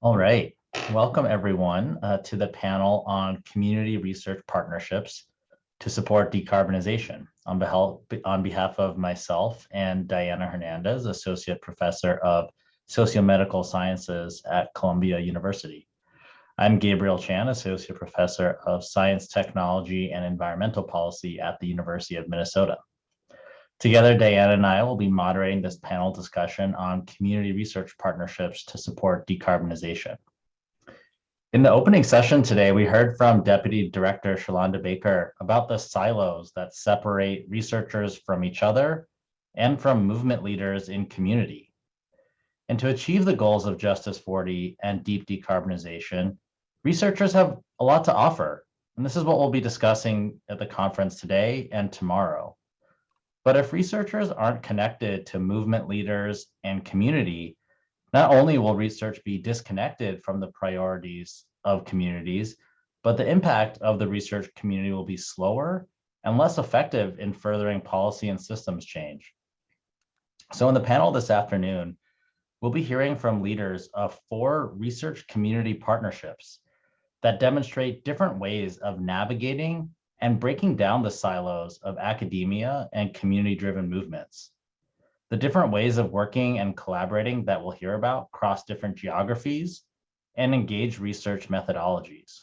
All right. Welcome, everyone, to the panel on community research partnerships to support decarbonization. On behalf of myself and Diana Hernández, Associate Professor of Sociomedical Sciences at Columbia University. I'm Gabriel Chan, Associate Professor of Science, Technology, and Environmental Policy at the University of Minnesota. Together, Diana and I will be moderating this panel discussion on community research partnerships to support decarbonization. In the opening session today, we heard from Deputy Director Shalonda Baker about the silos that separate researchers from each other and from movement leaders in community. And to achieve the goals of Justice 40 and deep decarbonization, researchers have a lot to offer. And this is what we'll be discussing at the conference today and tomorrow. But if researchers aren't connected to movement leaders and community, not only will research be disconnected from the priorities of communities, but the impact of the research community will be slower and less effective in furthering policy and systems change. So in the panel this afternoon, we'll be hearing from leaders of 4 research community partnerships that demonstrate different ways of navigating and breaking down the silos of academia and community-driven movements. The different ways of working and collaborating that we'll hear about cross different geographies and engage research methodologies.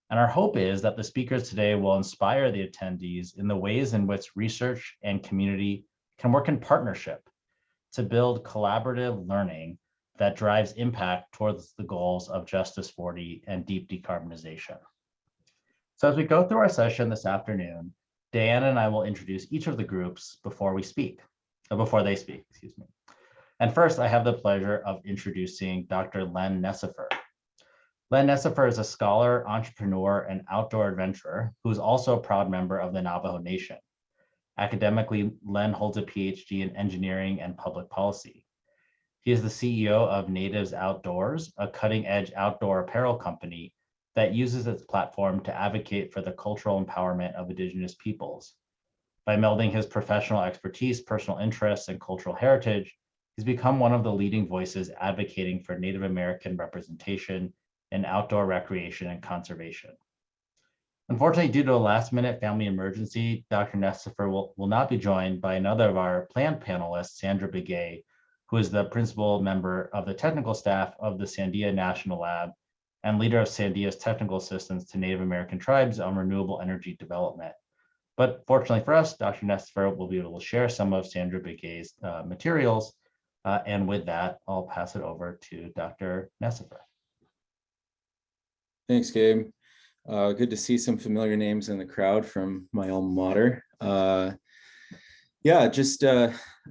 And our hope is that the speakers today will inspire the attendees in the ways in which research and community can work in partnership to build collaborative learning that drives impact towards the goals of Justice 40 and deep decarbonization. So as we go through our session this afternoon, Diana and I will introduce each of the groups before they speak, excuse me. And first, I have the pleasure of introducing Dr. Len Necefer. Len Necefer is a scholar, entrepreneur, and outdoor adventurer who is also a proud member of the Navajo Nation. Academically, Len holds a PhD in engineering and public policy. He is the CEO of Natives Outdoors, a cutting-edge outdoor apparel company that uses its platform to advocate for the cultural empowerment of Indigenous peoples. By melding his professional expertise, personal interests, and cultural heritage, he's become one of the leading voices advocating for Native American representation in outdoor recreation and conservation. Unfortunately, due to a last-minute family emergency, Dr. Necefer will not be joined by another of our planned panelists, Sandra Begay, who is the principal member of the technical staff of the Sandia National Lab and leader of Sandia's technical assistance to Native American tribes on renewable energy development. But fortunately for us, Dr. Necefer will be able to share some of Sandra Begay's materials. And with that, I'll pass it over to Dr. Necefer. Thanks, Gabe. Good to see some familiar names in the crowd from my alma mater.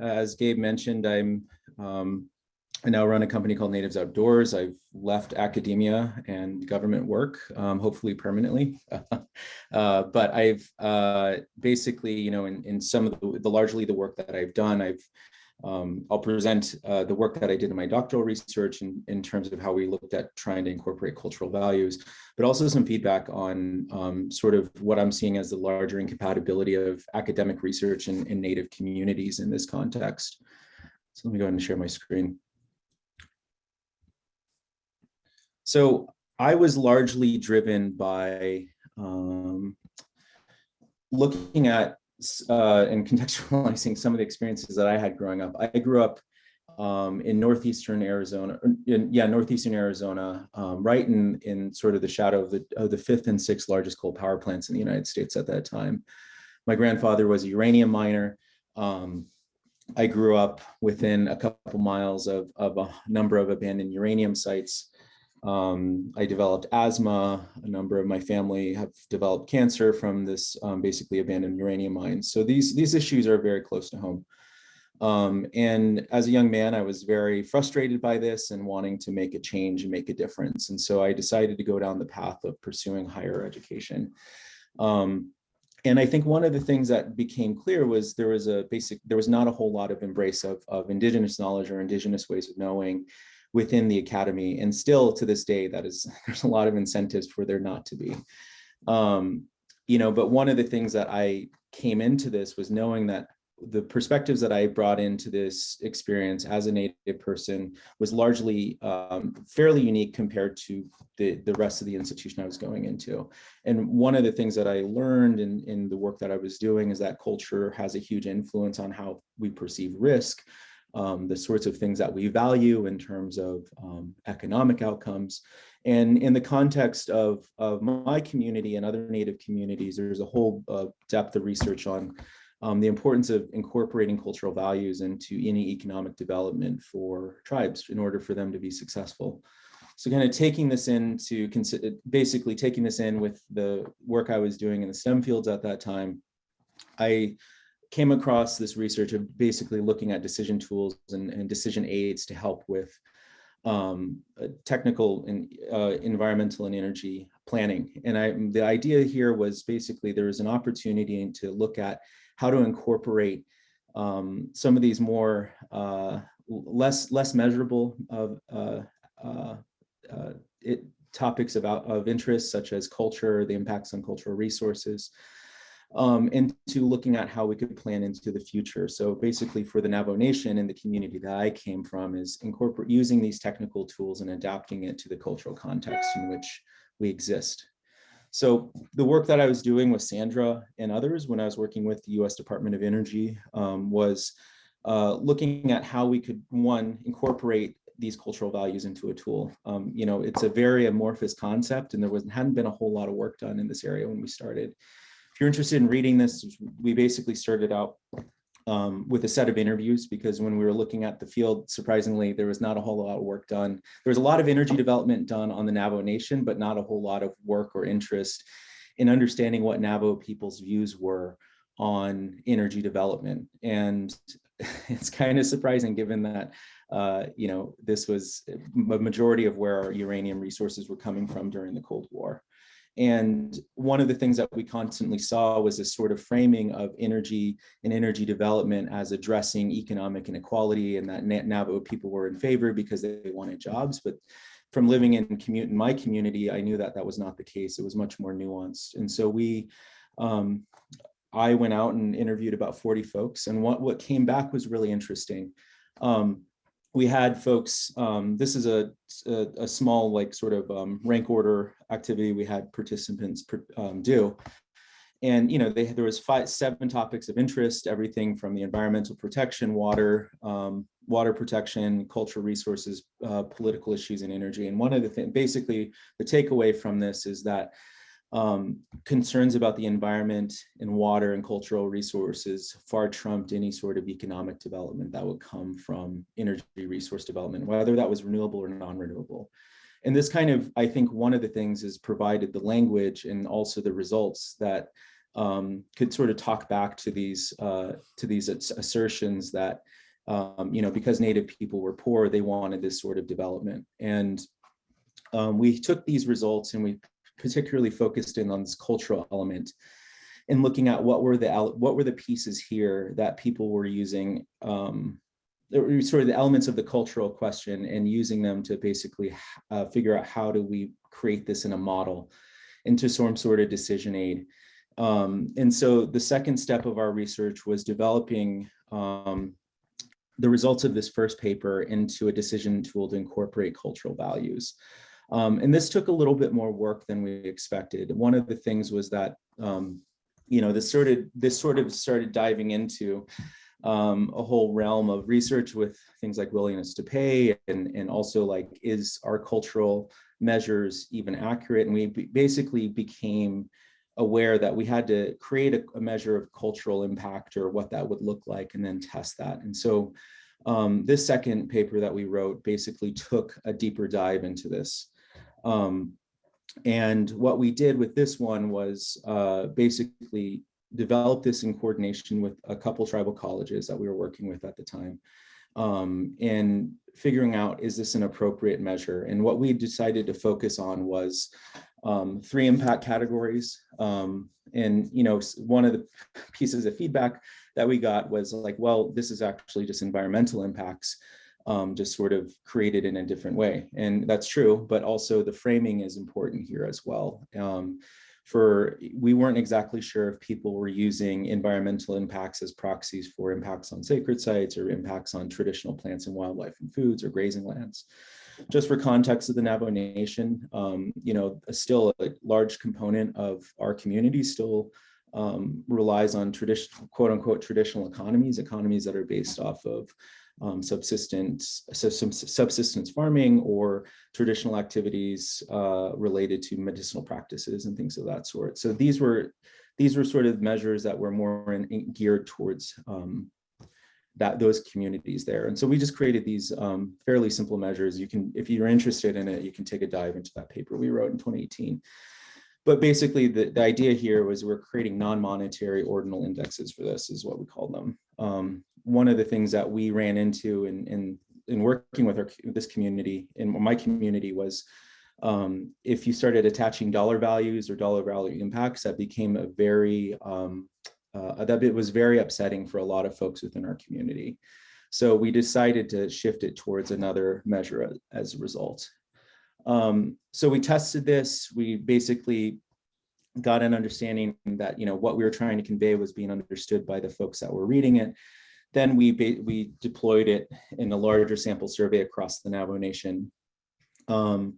As Gabe mentioned, I now run a company called Natives Outdoors. I've left academia and government work, hopefully permanently. But I've basically, in some of the largely the work that I've done, I'll present the work that I did in my doctoral research in terms of how we looked at trying to incorporate cultural values, but also some feedback on sort of what I'm seeing as the larger incompatibility of academic research in Native communities in this context. So let me go ahead and share my screen. So I was largely driven by looking at and contextualizing some of the experiences that I had growing up. I grew up in northeastern Arizona, right in sort of the shadow of the 5th and 6th largest coal power plants in the United States at that time. My grandfather was a uranium miner. I grew up within a couple miles of a number of abandoned uranium sites. I developed asthma. A number of my family have developed cancer from this basically abandoned uranium mines. So these issues are very close to home. And as a young man, I was very frustrated by this and wanting to make a change and make a difference. And so I decided to go down the path of pursuing higher education. And I think one of the things that became clear was there was not a whole lot of embrace of Indigenous knowledge or Indigenous ways of knowing within the academy. And still to this day, there's a lot of incentives for there not to be. But one of the things that I came into this was knowing that the perspectives that I brought into this experience as a Native person was largely fairly unique compared to the rest of the institution I was going into. And one of the things that I learned in the work that I was doing is that culture has a huge influence on how we perceive risk, the sorts of things that we value in terms of economic outcomes. And in the context of my community and other Native communities, there's a whole depth of research on the importance of incorporating cultural values into any economic development for tribes in order for them to be successful. So kind of taking this into basically taking this in with the work I was doing in the STEM fields at that time, I came across this research of basically looking at decision tools and decision aids to help with technical and environmental and energy planning. And the idea here was basically there was an opportunity to look at how to incorporate some of these more less measurable topics of interest, such as culture, the impacts on cultural resources, into looking at how we could plan into the future. So basically for the Navajo Nation and the community that I came from is using these technical tools and adapting it to the cultural context in which we exist. So the work that I was doing with Sandra and others when I was working with the US Department of Energy was looking at how we could, one, incorporate these cultural values into a tool. It's a very amorphous concept, and hadn't been a whole lot of work done in this area when we started. If you're interested in reading this, we basically started out with a set of interviews, because when we were looking at the field, surprisingly, there was not a whole lot of work done. There was a lot of energy development done on the Navajo Nation, but not a whole lot of work or interest in understanding what Navajo people's views were on energy development. And it's kind of surprising given that this was a majority of where our uranium resources were coming from during the Cold War. And one of the things that we constantly saw was this sort of framing of energy and energy development as addressing economic inequality, and that Navajo people were in favor because they wanted jobs. But from living in my community, I knew that that was not the case. It was much more nuanced. And so I went out and interviewed about 40 folks, and what came back was really interesting. We had folks, this is a small rank order activity we had participants do. And there was 7 topics of interest, everything from the environmental protection, water protection, cultural resources, political issues, and energy. And one of the things, basically the takeaway from this is that concerns about the environment and water and cultural resources far trumped any sort of economic development that would come from energy resource development, whether that was renewable or non-renewable. And this kind of, I think one of the things is provided the language and also the results that could sort of talk back to these assertions that, because Native people were poor, they wanted this sort of development. And we took these results and we particularly focused in on this cultural element and looking at what were the pieces here that people were using, sort of the elements of the cultural question, and using them to basically figure out how do we create this in a model into some sort of decision aid. And so the second step of our research was developing the results of this first paper into a decision tool to incorporate cultural values. And this took a little bit more work than we expected. One of the things was that, this sort of started diving into a whole realm of research with things like willingness to pay, and also is our cultural measures even accurate? And we basically became aware that we had to create a measure of cultural impact, or what that would look like, and then test that. And so this second paper that we wrote basically took a deeper dive into this. And what we did with this one was basically develop this in coordination with a couple tribal colleges that we were working with at the time, and figuring out, is this an appropriate measure? And what we decided to focus on was 3 impact categories. And one of the pieces of feedback that we got was well, this is actually just environmental impacts, just sort of created in a different way. And that's true, but also the framing is important here as well. we weren't exactly sure if people were using environmental impacts as proxies for impacts on sacred sites or impacts on traditional plants and wildlife and foods or grazing lands. Just for context of the Navajo Nation, still a large component of our community still relies on traditional, quote unquote, traditional economies that are based off of subsistence farming or traditional activities related to medicinal practices and things of that sort. So these were sort of measures that were more geared towards those communities there. And so we just created these fairly simple measures. You can, if you're interested in it, you can take a dive into that paper we wrote in 2018. But basically, the idea here was we're creating non-monetary ordinal indexes for this, is what we call them. One of the things that we ran into in working with this community, in my community, was if you started attaching dollar values or dollar value impacts, that became a very, that it was very upsetting for a lot of folks within our community. So we decided to shift it towards another measure as a result. So we tested this. We basically got an understanding that, what we were trying to convey was being understood by the folks that were reading it. Then we deployed it in a larger sample survey across the Navajo Nation. And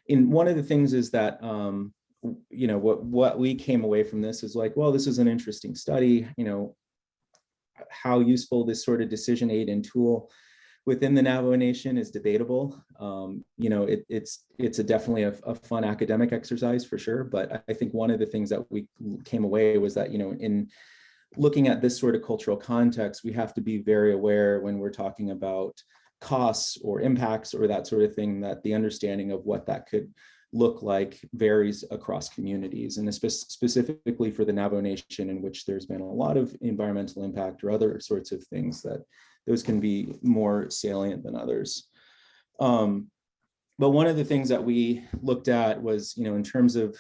one of the things is that, what we came away from this is like, well, this is an interesting study, how useful this sort of decision aid and tool within the Navajo Nation is debatable. It's definitely a fun academic exercise for sure. But I think one of the things that we came away was that, in looking at this sort of cultural context, we have to be very aware when we're talking about costs or impacts or that sort of thing, that the understanding of what that could look like varies across communities, and specifically for the Navajo Nation, in which there's been a lot of environmental impact or other sorts of things, that those can be more salient than others. But one of the things that we looked at was, in terms of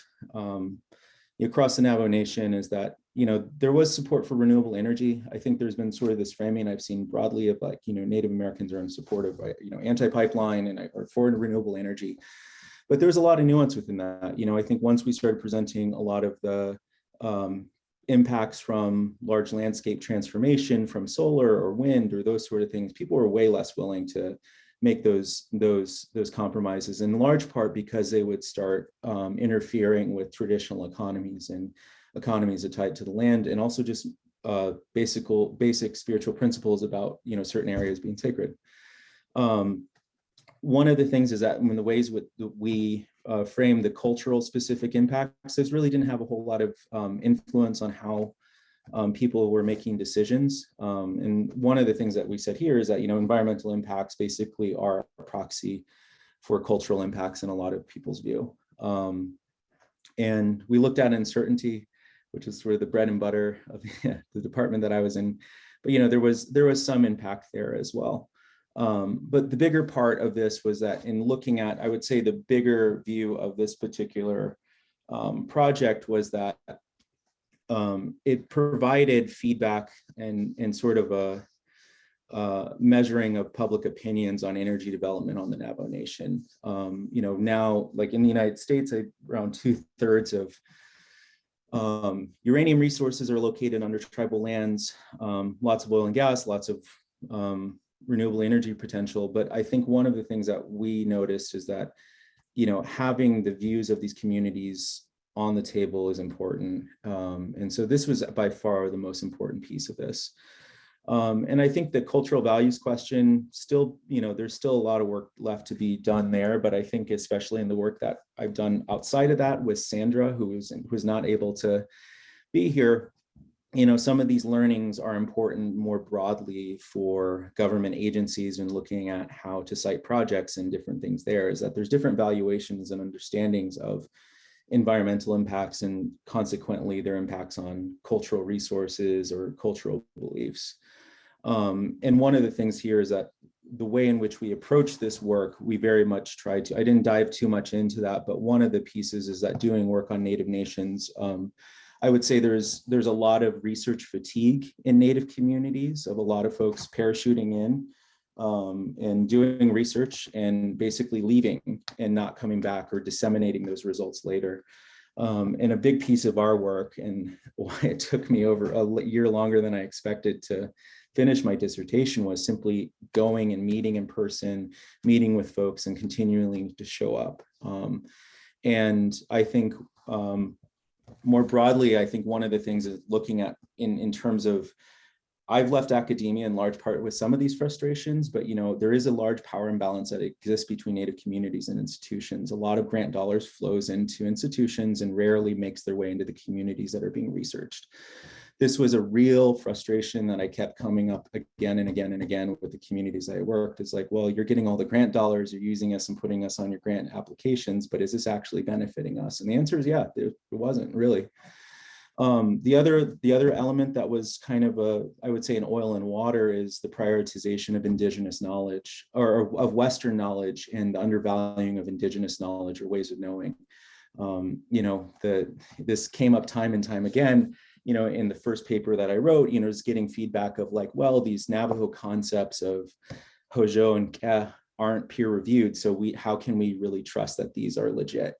across the Navajo Nation, is that, there was support for renewable energy. I think there's been sort of this framing I've seen broadly of like, Native Americans are in support of, anti-pipeline and or for renewable energy. But there's a lot of nuance within that. I think once we started presenting a lot of the impacts from large landscape transformation from solar or wind or those sort of things, people were way less willing to make those compromises, in large part because they would start interfering with traditional economies and economies that tied to the land, and also just basic spiritual principles about certain areas being sacred. One of the things is that in the ways we frame the cultural specific impacts, those really didn't have a whole lot of influence on how people were making decisions. And one of the things that we said here is that, environmental impacts basically are a proxy for cultural impacts in a lot of people's view. And we looked at uncertainty, which is sort of the bread and butter of the department that I was in. But, there was some impact there as well. But the bigger part of this was that in looking at, I would say, the bigger view of this particular project was that it provided feedback and sort of a measuring of public opinions on energy development on the Navajo Nation. Now, like in the United States, around 2/3 of uranium resources are located under tribal lands, lots of oil and gas, lots of renewable energy potential. But I think one of the things that we noticed is that, having the views of these communities on the table is important. And so this was by far the most important piece of this. And I think the cultural values question still, there's still a lot of work left to be done there. But I think especially in the work that I've done outside of that with Sandra, who's not able to be here, some of these learnings are important more broadly for government agencies and looking at how to cite projects and different things there, is that there's different valuations and understandings of environmental impacts and consequently their impacts on cultural resources or cultural beliefs. And one of the things here is that the way in which we approach this work, we very much tried to, I didn't dive too much into that, but one of the pieces is that doing work on Native nations, I would say there's a lot of research fatigue in Native communities, of a lot of folks parachuting in and doing research and basically leaving and not coming back or disseminating those results later. And a big piece of our work, and why it took me over a year longer than I expected to finish my dissertation, was simply going and meeting in person, meeting with folks, and continuing to show up. And I think more broadly, I think one of the things is looking at in terms of, I've left academia in large part with some of these frustrations, but there is a large power imbalance that exists between Native communities and institutions. A lot of grant dollars flows into institutions and rarely makes their way into the communities that are being researched. This was a real frustration that I kept coming up again and again and again with the communities I worked. It's like, well, you're getting all the grant dollars, you're using us and putting us on your grant applications, but is this actually benefiting us? And the answer is, yeah, it wasn't really. The other element that was kind of I would say an oil and water, is the prioritization of Indigenous knowledge, or of Western knowledge, and the undervaluing of Indigenous knowledge or ways of knowing. This came up time and time again. In the first paper that I wrote, is getting feedback of like, well, these Navajo concepts of Hojo and Keh aren't peer reviewed, so how can we really trust that these are legit?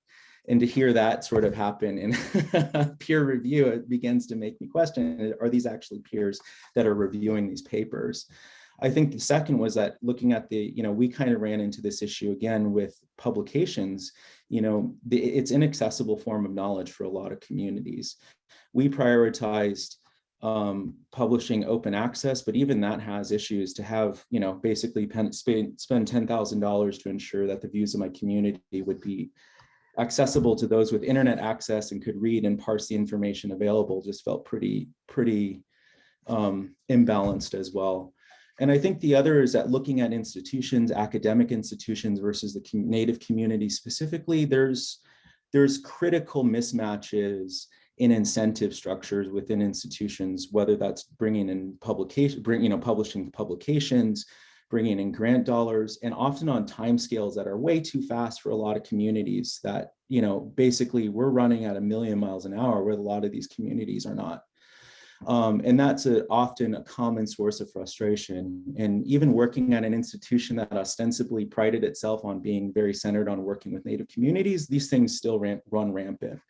And to hear that sort of happen in peer review, it begins to make me question, are these actually peers that are reviewing these papers? I think the second was that looking at we kind of ran into this issue again with publications. It's an inaccessible form of knowledge for a lot of communities. We prioritized publishing open access, but even that has issues. To have, basically spend $10,000 to ensure that the views of my community would be accessible to those with internet access and could read and parse the information available, just felt pretty imbalanced as well. And I think the other is that looking at institutions, academic institutions versus the Native community specifically, there's critical mismatches in incentive structures within institutions, whether that's bringing in publishing publications, bringing in grant dollars, and often on timescales that are way too fast for a lot of communities that, basically we're running at 1,000,000 miles an hour where a lot of these communities are not. And that's often a common source of frustration. And even working at an institution that ostensibly prided itself on being very centered on working with Native communities, these things still run rampant.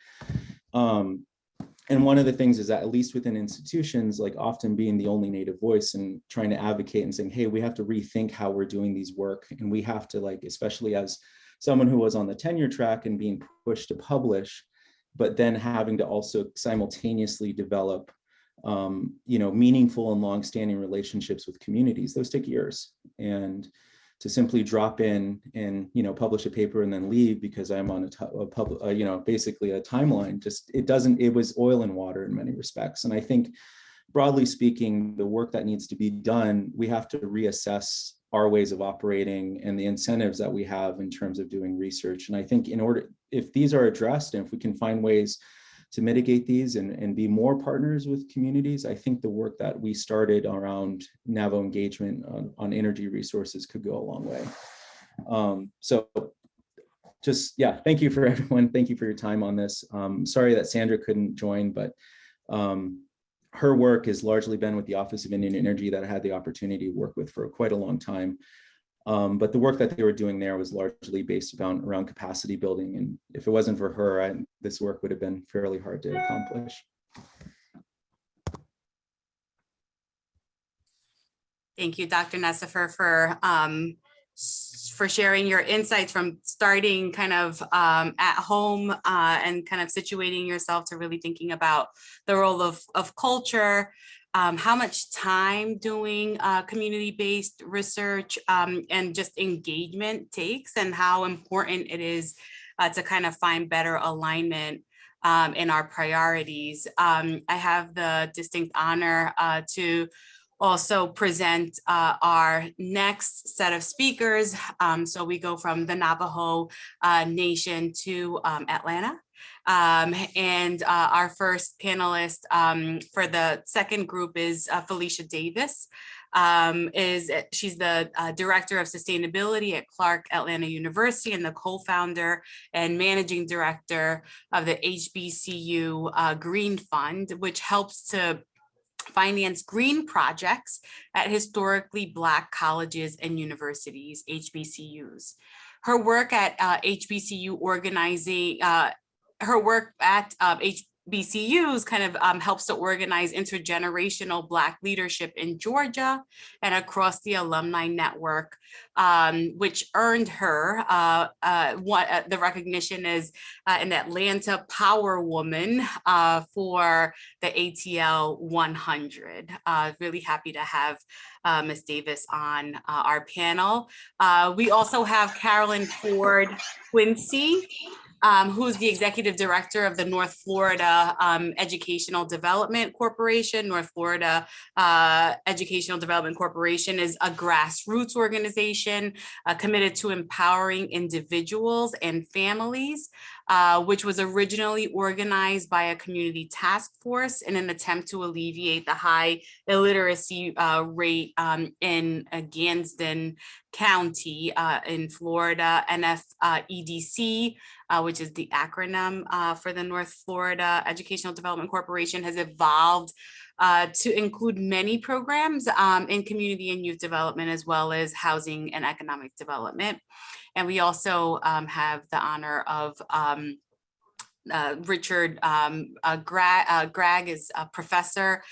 And one of the things is that, at least within institutions, like often being the only Native voice and trying to advocate and saying, hey, we have to rethink how we're doing these work. And we have to, especially as someone who was on the tenure track and being pushed to publish, but then having to also simultaneously develop meaningful and longstanding relationships with communities. Those take years. And to simply drop in and publish a paper and then leave because I'm on basically a timeline, it was oil and water in many respects. And I think, broadly speaking, the work that needs to be done, we have to reassess our ways of operating and the incentives that we have in terms of doing research. And I think if these are addressed, and if we can find ways to mitigate these and be more partners with communities, I think the work that we started around Navajo engagement on energy resources could go a long way. Thank you for everyone. Thank you for your time on this. Sorry that Sandra couldn't join, but her work has largely been with the Office of Indian Energy that I had the opportunity to work with for quite a long time. But the work that they were doing there was largely based around capacity building. And if it wasn't for her, this work would have been fairly hard to accomplish. Thank you, Dr. Necefer, for sharing your insights from starting kind of at home and kind of situating yourself to really thinking about the role of culture, how much time doing community-based research and just engagement takes, and how important it is to kind of find better alignment in our priorities. I have the distinct honor to also present our next set of speakers. So we go from the Navajo Nation to Atlanta. And our first panelist for the second group is Felicia Davis. She's the Director of Sustainability at Clark Atlanta University and the co-founder and managing director of the HBCU Green Fund, which helps to finance green projects at historically Black colleges and universities, HBCUs. Her work at HBCU organizing her work at HBCUs kind of helps to organize intergenerational Black leadership in Georgia and across the alumni network, which earned her the recognition as an Atlanta Power Woman for the ATL 100. Really happy to have Ms. Davis on our panel. We also have Carolyn Ford Quincy, who's the executive director of the North Florida Educational Development Corporation. North Florida Educational Development Corporation is a grassroots organization committed to empowering individuals and families, which was originally organized by a community task force in an attempt to alleviate the high illiteracy rate in Gadsden County in Florida. NFEDC, which is the acronym for the North Florida Educational Development Corporation, has evolved to include many programs in community and youth development, as well as housing and economic development. And we also have the honor of Richard Gragg is a professor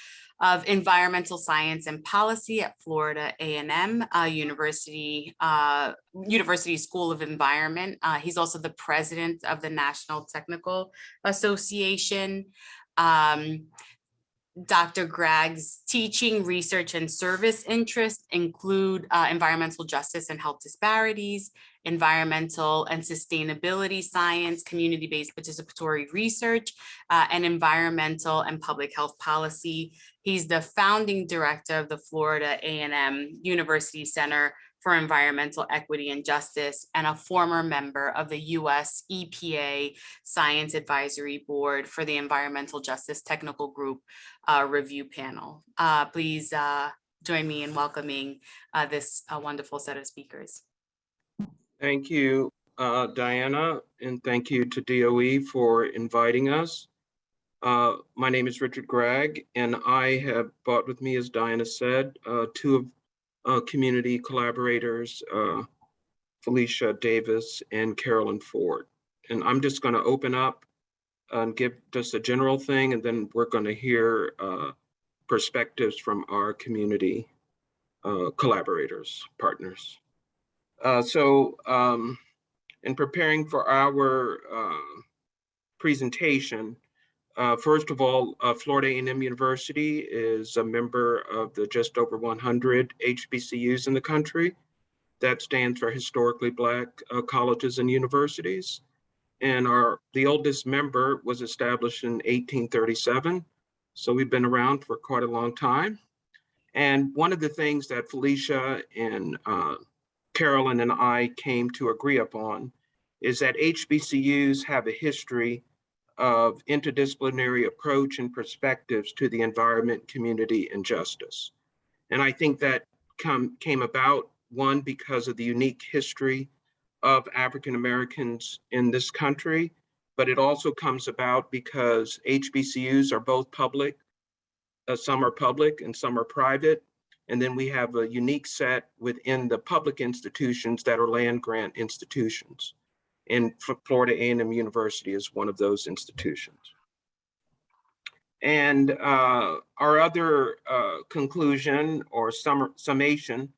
of environmental science and policy at Florida A&M University School of Environment. He's also the president of the National Technical Association. Dr. Gragg's teaching, research, and service interests include environmental justice and health disparities, environmental and sustainability science, community-based participatory research, and environmental and public health policy. He's the founding director of the Florida A&M University Center for Environmental Equity and Justice, and a former member of the US EPA Science Advisory Board for the Environmental Justice Technical Group Review Panel. Please join me in welcoming this wonderful set of speakers. Thank you, Diana, and thank you to DOE for inviting us. My name is Richard Gragg, and I have brought with me, as Diana said, two of community collaborators, Felicia Davis and Carolyn Ford. And I'm just going to open up and give just a general thing, and then we're going to hear perspectives from our community collaborators, partners. In preparing for our presentation, first of all, Florida A&M University is a member of the just over 100 HBCUs in the country. That stands for Historically Black Colleges and Universities. And the oldest member was established in 1837. So we've been around for quite a long time. And one of the things that Felicia and Carolyn and I came to agree upon is that HBCUs have a history of interdisciplinary approach and perspectives to the environment, community, and justice. And I think that came about, one, because of the unique history of African Americans in this country, but it also comes about because HBCUs are both public, some are public and some are private. And then we have a unique set within the public institutions that are land grant institutions. And Florida A&M University is one of those institutions. And our other conclusion or summation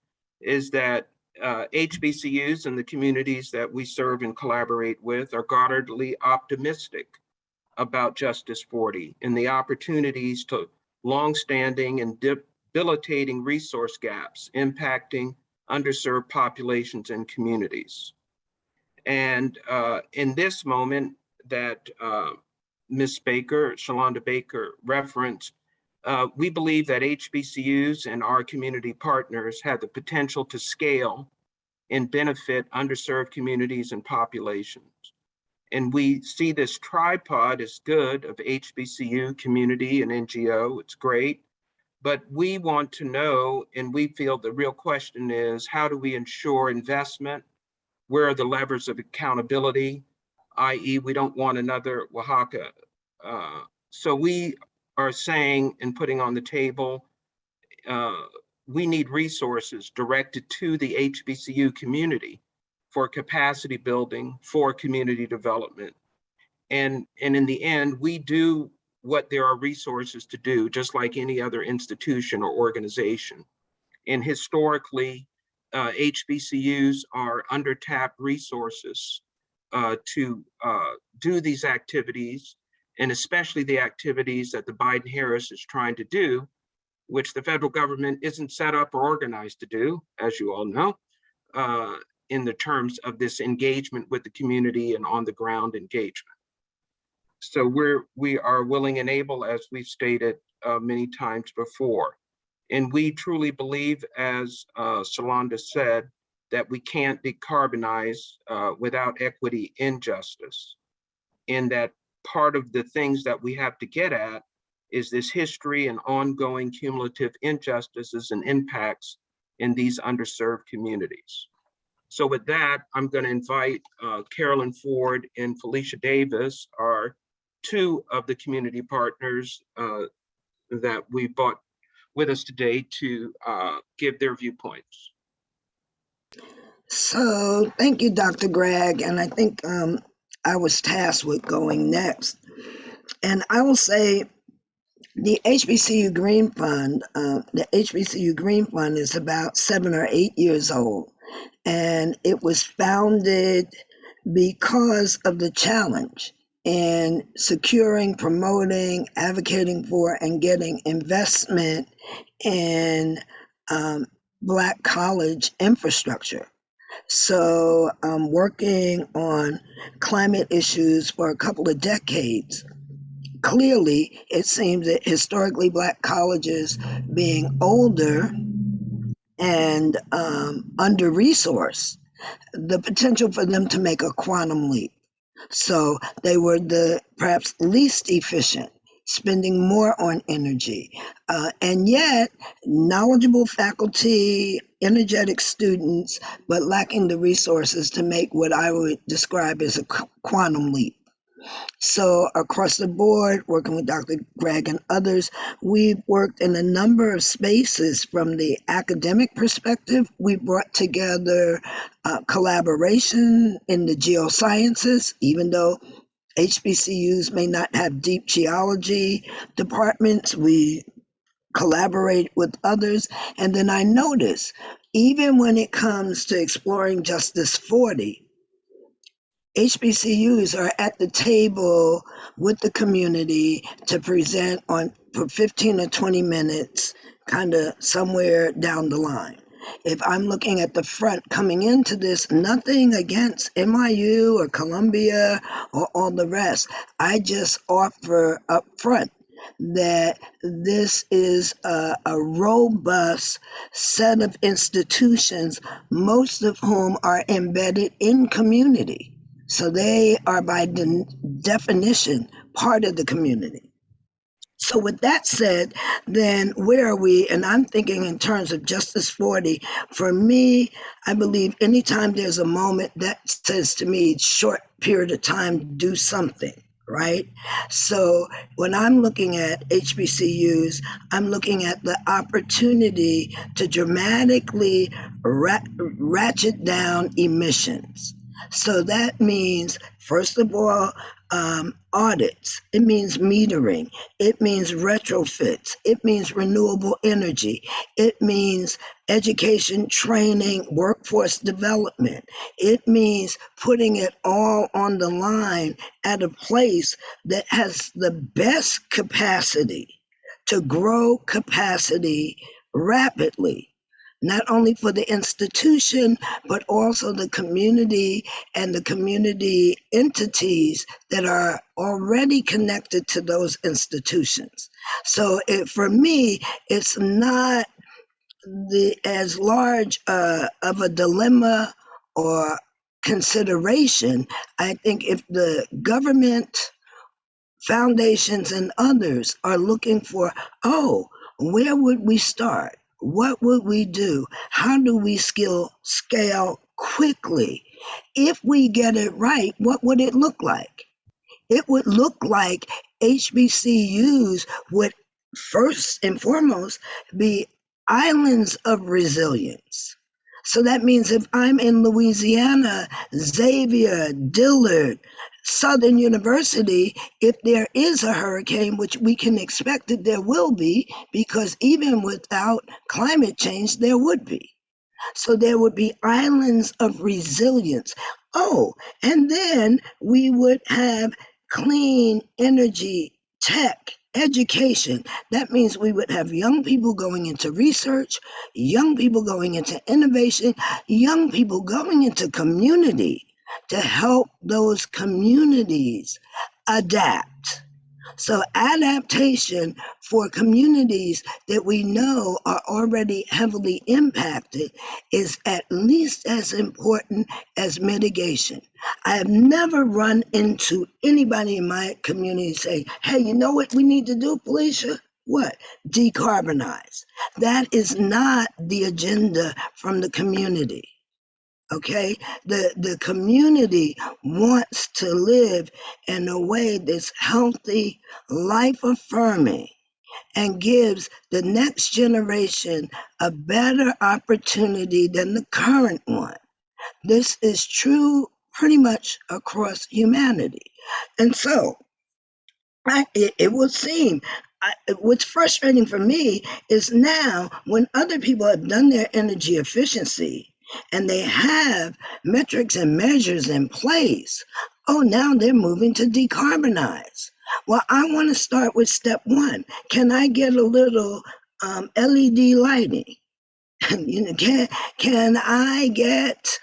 is that HBCUs and the communities that we serve and collaborate with are guardedly optimistic about Justice 40 and the opportunities to longstanding and debilitating resource gaps impacting underserved populations and communities. And in this moment that Ms. Baker, Shalonda Baker referenced, we believe that HBCUs and our community partners have the potential to scale and benefit underserved communities and populations. And we see this tripod as good of HBCU, community, and NGO. It's great. But we want to know, and we feel the real question is, how do we ensure investment? Where are the levers of accountability, i.e. we don't want another Oaxaca. So we are saying and putting on the table, we need resources directed to the HBCU community for capacity building, for community development. And in the end, we do what there are resources to do, just like any other institution or organization. And historically, HBCUs are under-tapped resources to do these activities, and especially the activities that the Biden-Harris is trying to do, which the federal government isn't set up or organized to do, as you all know, in the terms of this engagement with the community and on-the-ground engagement. So we are willing and able, as we've stated many times before. And we truly believe, as Shalonda said, that we can't decarbonize without equity and justice. And that part of the things that we have to get at is this history and ongoing cumulative injustices and impacts in these underserved communities. So with that, I'm going to invite Carolyn Ford and Felicia Davis, our two of the community partners that we brought with us today, to give their viewpoints. So thank you, Dr. Gragg. And I think I was tasked with going next. And I will say the HBCU Green Fund, is about 7 or 8 years old. And it was founded because of the challenge in securing, promoting, advocating for, and getting investment in Black college infrastructure. So working on climate issues for a couple of decades. Clearly, it seems that historically Black colleges being older and under-resourced, the potential for them to make a quantum leap. So they were the perhaps least efficient, spending more on energy, and yet knowledgeable faculty, energetic students, but lacking the resources to make what I would describe as a quantum leap. So across the board, working with Dr. Gragg and others, we've worked in a number of spaces. From the academic perspective, we brought together collaboration in the geosciences, even though HBCUs may not have deep geology departments, we collaborate with others. And then I notice, even when it comes to exploring Justice 40, HBCUs are at the table with the community to present on for 15 or 20 minutes, kind of somewhere down the line. If I'm looking at the front coming into this, nothing against NYU or Columbia or all the rest. I just offer up front that this is a robust set of institutions, most of whom are embedded in community. So they are by definition part of the community. So with that said, then where are we? And I'm thinking in terms of Justice 40. For me, I believe anytime there's a moment that says to me, short period of time, do something, right? So when I'm looking at HBCUs, I'm looking at the opportunity to dramatically ratchet down emissions. So that means, first of all, audits. It means metering. It means retrofits. It means renewable energy. It means education, training, workforce development. It means putting it all on the line at a place that has the best capacity to grow capacity rapidly. Not only for the institution, but also the community and the community entities that are already connected to those institutions. So for me, it's not as large of a dilemma or consideration. I think if the government, foundations, and others are looking for, where would we start? What would we do? How do we scale quickly? If we get it right, what would it look like? It would look like HBCUs would first and foremost be islands of resilience. So that means if I'm in Louisiana, Xavier, Dillard, Southern University, if there is a hurricane, which we can expect that there will be, because even without climate change, there would be. So there would be islands of resilience. Oh, and then we would have clean energy, tech, education. That means we would have young people going into research, young people going into innovation, young people going into community to help those communities adapt. So adaptation for communities that we know are already heavily impacted is at least as important as mitigation. I have never run into anybody in my community say, hey, you know what we need to do, Felicia? What? Decarbonize. That is not the agenda from the community. Okay, the community wants to live in a way that's healthy, life affirming, and gives the next generation a better opportunity than the current one. This is true pretty much across humanity. And so it would seem, what's frustrating for me is now when other people have done their energy efficiency and they have metrics and measures in place, oh, now they're moving to decarbonize. Well, I want to start with step one. Can I get a little LED lighting? You know, can I get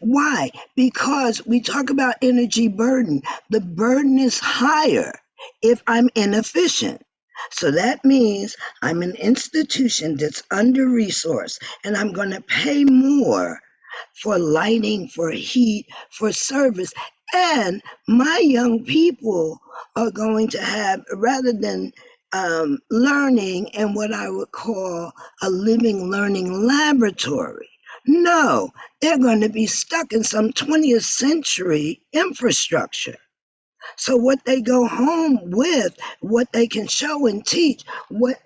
why? Because we talk about energy burden. The burden is higher if I'm inefficient. So that means I'm an institution that's under-resourced and I'm going to pay more for lighting, for heat, for service. And my young people are going to have, rather than learning in what I would call a living learning laboratory, no, they're going to be stuck in some 20th century infrastructure. So what they go home with, what they can show and teach, what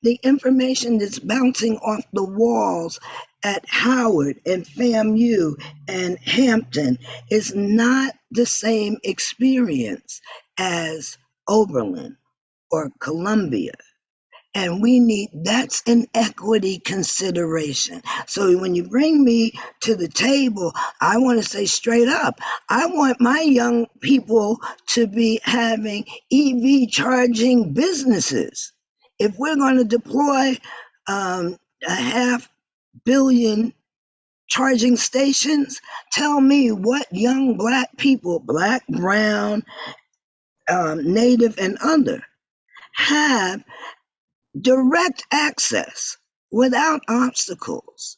the information that's bouncing off the walls at Howard and FAMU and Hampton is not the same experience as Oberlin or Columbia. And that's an equity consideration. So when you bring me to the table, I want to say straight up, I want my young people to be having EV charging businesses. If we're going to deploy a 500 million charging stations, tell me what young Black people, Black, brown, Native, and other, have direct access without obstacles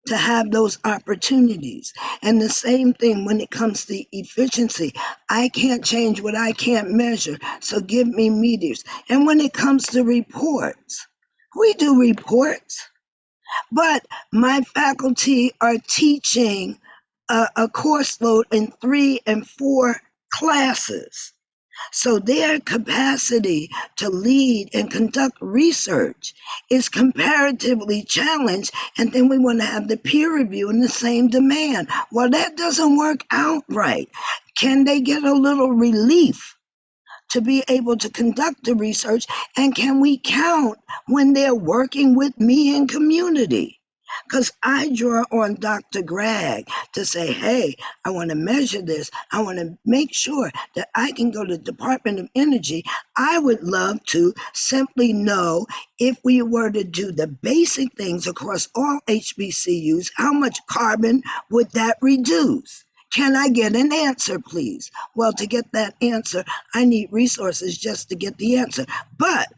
to have those opportunities. And the same thing when it comes to efficiency. I can't change what I can't measure, so give me meters. And when it comes to reports, we do reports, but my faculty are teaching a course load in 3 and 4 classes. So their capacity to lead and conduct research is comparatively challenged. And then we want to have the peer review in the same demand. Well, that doesn't work out right. Can they get a little relief to be able to conduct the research? And can we count when they're working with me in community? Because I draw on Dr. Gragg to say, hey, I want to measure this. I want to make sure that I can go to the Department of Energy. I would love to simply know, if we were to do the basic things across all HBCUs, how much carbon would that reduce? Can I get an answer, please? Well, to get that answer, I need resources just to get the answer. But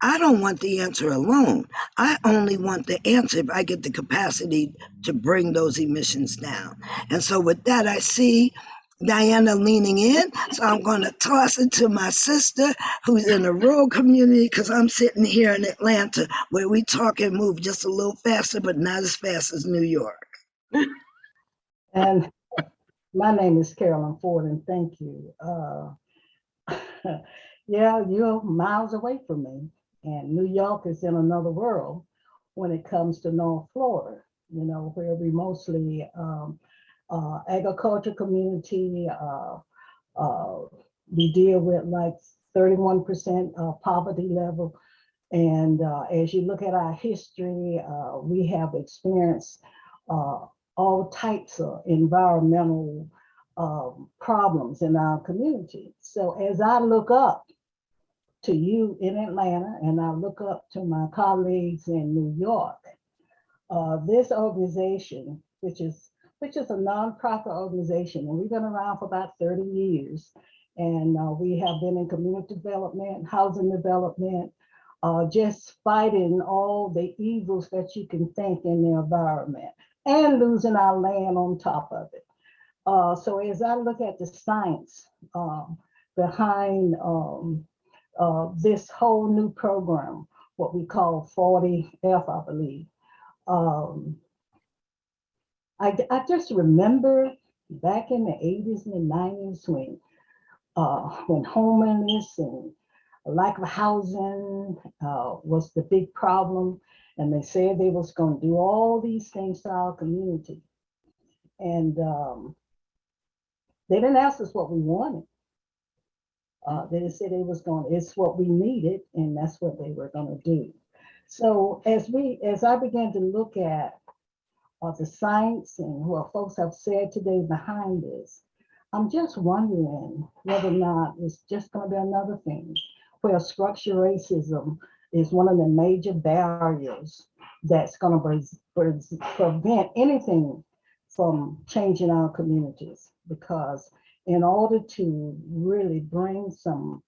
I don't want the answer alone. I only want the answer if I get the capacity to bring those emissions down. And so with that, I see Diana leaning in. So I'm going to toss it to my sister who's in a rural community, because I'm sitting here in Atlanta where we talk and move just a little faster, but not as fast as New York. And my name is Carolyn Ford, and thank you. Yeah, you're miles away from me. And New York is in another world when it comes to North Florida, you know, where we mostly agriculture community. We deal with like 31% poverty level. And as you look at our history, we have experienced all types of environmental problems in our community. So as I look up to you in Atlanta, and I look up to my colleagues in New York, this organization, which is a nonprofit organization, and we've been around for about 30 years, and we have been in community development, housing development, just fighting all the evils that you can think in the environment, and losing our land on top of it. So as I look at the science behind this whole new program, what we call 40F, I believe, I just remember back in the 80s and the 90s when homelessness and lack of housing was the big problem, and they said they was going to do all these things to our community, and they didn't ask us what we wanted. They just said it's what we needed, and that's what they were going to do. So as I began to look at the science and what folks have said today behind this, I'm just wondering whether or not it's just going to be another thing where structural racism is one of the major barriers that's going to prevent anything from changing our communities. Because in order to really bring some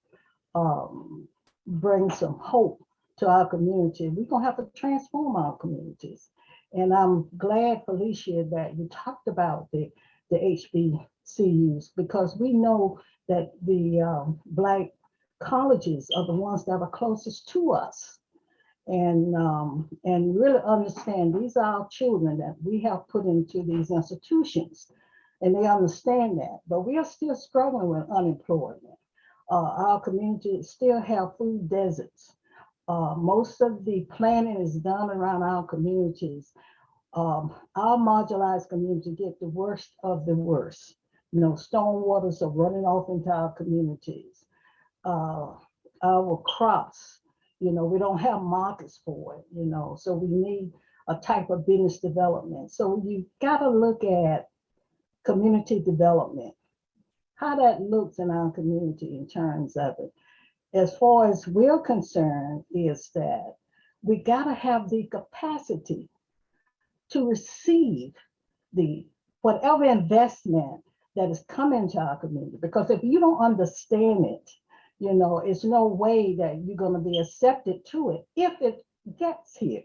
hope to our community, we're going to have to transform our communities. And I'm glad, Felicia, that you talked about the HBCUs, because we know that the Black colleges are the ones that are closest to us, and really understand these are our children that we have put into these institutions, and they understand that. But we are still struggling with unemployment. Our communities still have food deserts. Most of the planning is done around our communities. Our marginalized community get the worst of the worst. You know, storm waters are running off into our communities. Our crops, you know, we don't have markets for it, you know, so we need a type of business development. So you gotta look at community development, how that looks in our community in terms of it. As far as we're concerned, is that we gotta have the capacity to receive the whatever investment that is coming to our community. Because if you don't understand it, you know, it's no way that you're going to be accepted to it if it gets here.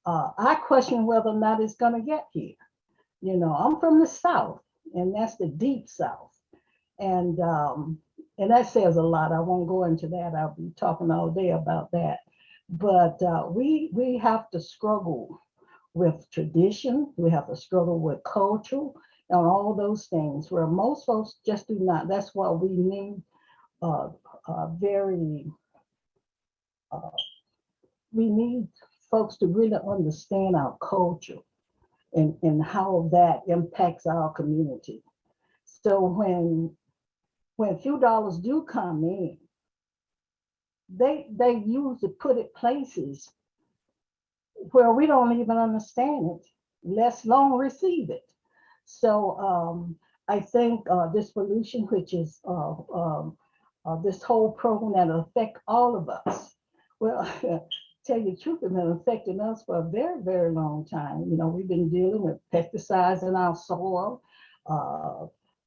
I question whether or not it's going to get here. You know, I'm from the South, and that's the deep South, and that says a lot. I won't go into that. I'll be talking all day about that. But we have to struggle with tradition. We have to struggle with culture and all those things where most folks just do not. That's why we need we need folks to really understand our culture and how that impacts our community. So when few dollars do come in, they usually put it places where we don't even understand it, let alone receive it. So I think this solution, which is this whole program that affect all of us, well, tell you the truth, it's been affecting us for a very, very long time. You know, we've been dealing with pesticides in our soil,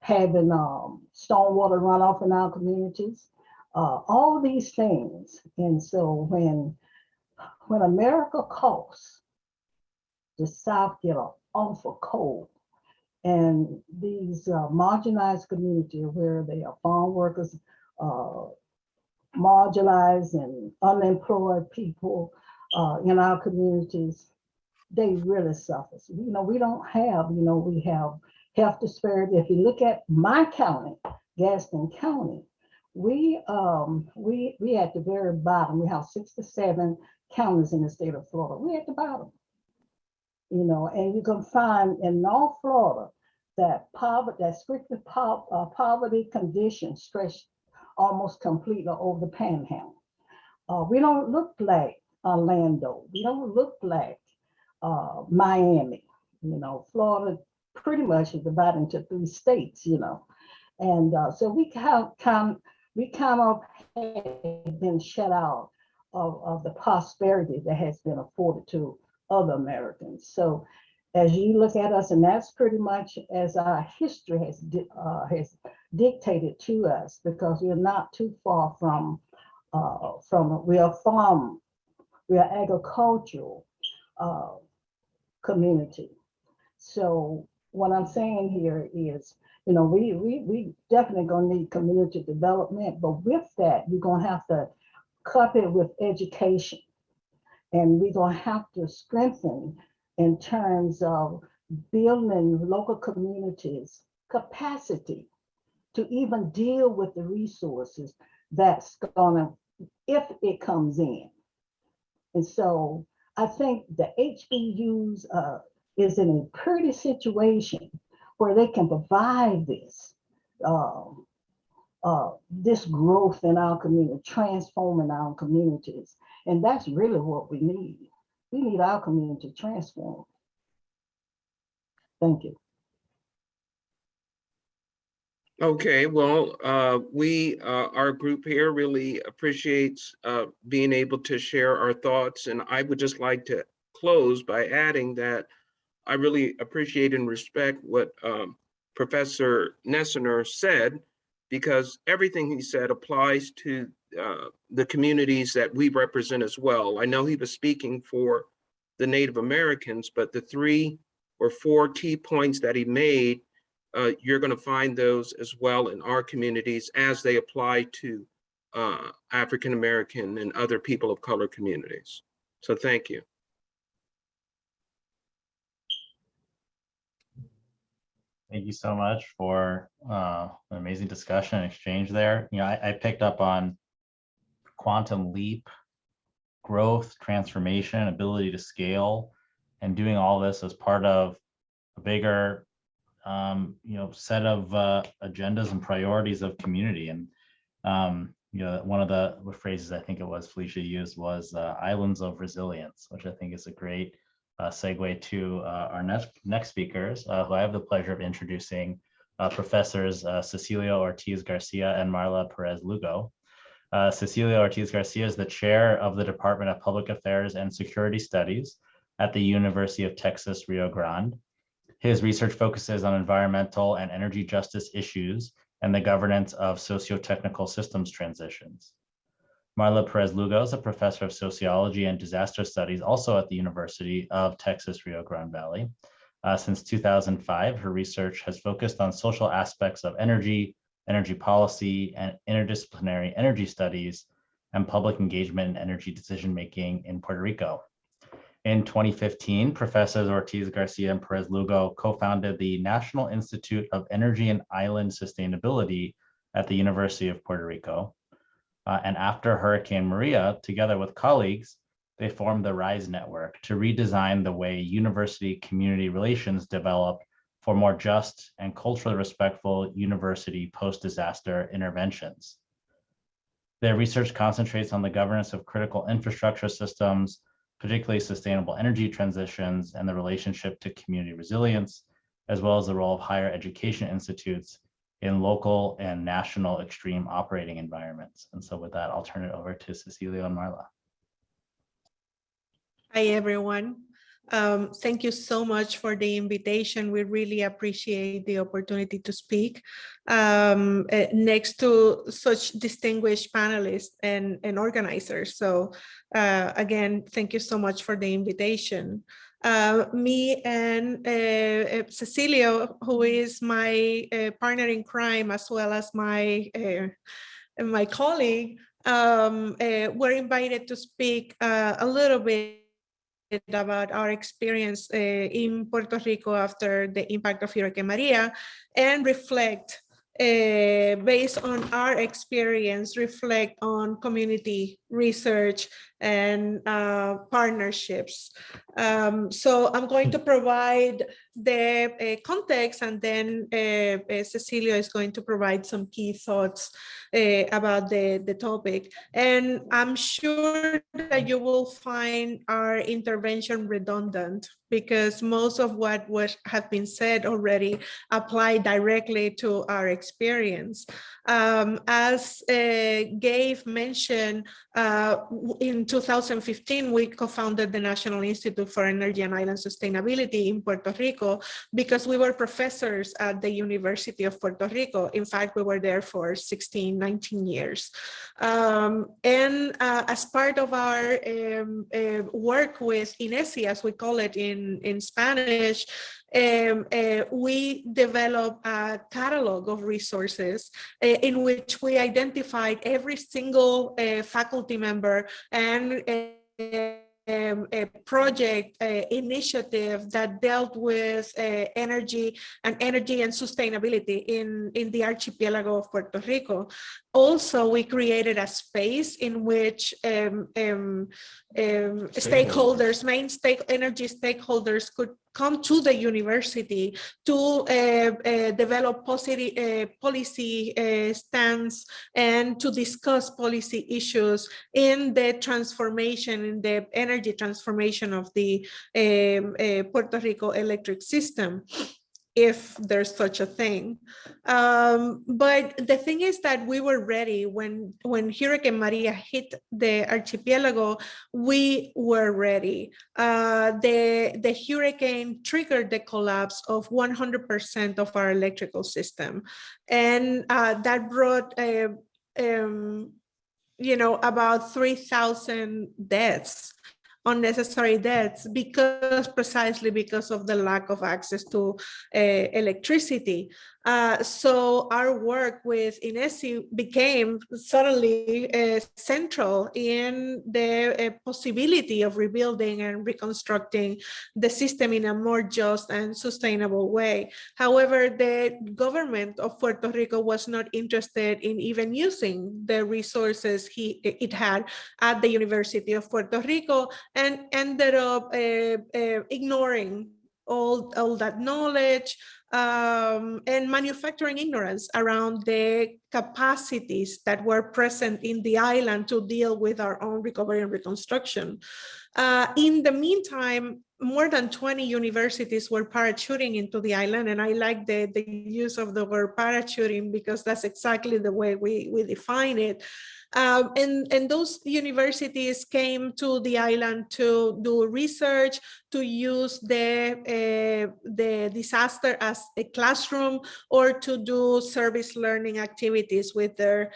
having stormwater runoff in our communities, all these things. And so when America coughs, the South get an awful cold. And these marginalized communities where they are farm workers, marginalized and unemployed people in our communities, they really suffer. So, you know, we don't have, you know, we have health disparity. If you look at my county, Gaston County, we at the very bottom. We have 67 counties in the state of Florida. We're at the bottom, you know, and you can find in North Florida, that poverty conditions stretch almost completely over the panhandle. We don't look like Orlando. We don't look like Miami. Florida pretty much is divided into 3 states. And so we kind of have been shut out of the prosperity that has been afforded to other Americans. So as you look at us, and that's pretty much as our history has dictated to us, because we're not too far from we are agricultural community. So what I'm saying here is, we definitely gonna need community development, but with that, you're gonna have to couple it with education, and we're gonna have to strengthen in terms of building local communities' capacity to even deal with the resources that's gonna, if it comes in. And so I think the HBCUs is in a pretty situation where they can provide this growth in our community, transforming our communities. And that's really what we need. We need our community to transform. Thank you. Okay, well, our group here really appreciates being able to share our thoughts. And I would just like to close by adding that I really appreciate and respect what Professor Necefer said, because everything he said applies to the communities that we represent as well. I know he was speaking for the Native Americans, but the 3 or 4 key points that he made, you're going to find those as well in our communities as they apply to African American and other people of color communities. So thank you. Thank you so much for an amazing discussion and exchange there. I picked up on quantum leap, growth, transformation, ability to scale, and doing all this as part of a bigger set of agendas and priorities of community. And one of the phrases I think it was Felicia used was islands of resilience, which I think is a great segue to our next speakers, who I have the pleasure of introducing, Professors Cecilio Ortiz Garcia and Marla Perez-Lugo. Cecilio Ortiz Garcia is the chair of the Department of Public Affairs and Security Studies at the University of Texas, Rio Grande. His research focuses on environmental and energy justice issues and the governance of socio-technical systems transitions. Marla Perez-Lugo is a professor of sociology and disaster studies, also at the University of Texas, Rio Grande Valley. Since 2005, her research has focused on social aspects of energy policy, and interdisciplinary energy studies, and public engagement in energy decision-making in Puerto Rico. In 2015, Professors Ortiz Garcia and Perez-Lugo co-founded the National Institute of Energy and Island Sustainability at the University of Puerto Rico. And after Hurricane Maria, together with colleagues, they formed the RISE network to redesign the way university-community relations develop for more just and culturally respectful university post-disaster interventions. Their research concentrates on the governance of critical infrastructure systems, particularly sustainable energy transitions, and the relationship to community resilience, as well as the role of higher education institutes in local and national extreme operating environments. And so with that, I'll turn it over to Cecilia and Marla. Hi, everyone. Thank you so much for the invitation. We really appreciate the opportunity to speak next to such distinguished panelists and organizers. So again, thank you so much for the invitation. Me and Cecilio, who is my partner in crime, as well as my colleague, were invited to speak a little bit about our experience in Puerto Rico after the impact of Hurricane Maria, and reflect, based on our experience, reflect on community research and partnerships. So I'm going to provide the context, and then Cecilia is going to provide some key thoughts about the topic. And I'm sure that you will find our intervention redundant, because most of what has been said already apply directly to our experience. As Gabe mentioned, in 2015, we co-founded the National Institute for Energy and Island Sustainability in Puerto Rico because we were professors at the University of Puerto Rico. In fact, we were there for 16, 19 years. As part of our work with INESI, as we call it in Spanish, we developed a catalog of resources in which we identified every single faculty member and a project initiative that dealt with energy and sustainability in the archipelago of Puerto Rico. Also, we created a space in which stakeholders, energy stakeholders could come to the university to develop policy stance and to discuss policy issues in the transformation, in the energy transformation of the Puerto Rico electric system, if there's such a thing. But the thing is that we were ready when Hurricane Maria hit the archipelago. We were ready. The hurricane triggered the collapse of 100% of our electrical system, and that brought about 3,000 deaths, unnecessary deaths, precisely because of the lack of access to electricity. So our work with INESI became suddenly central in the possibility of rebuilding and reconstructing the system in a more just and sustainable way. However, the government of Puerto Rico was not interested in even using the resources it had at the University of Puerto Rico, and ended up ignoring all that knowledge and manufacturing ignorance around the capacities that were present in the island to deal with our own recovery and reconstruction. In the meantime, more than 20 universities were parachuting into the island, and I like the use of the word parachuting because that's exactly the way we define it. And those universities came to the island to do research, to use the disaster as a classroom, or to do service learning activities with their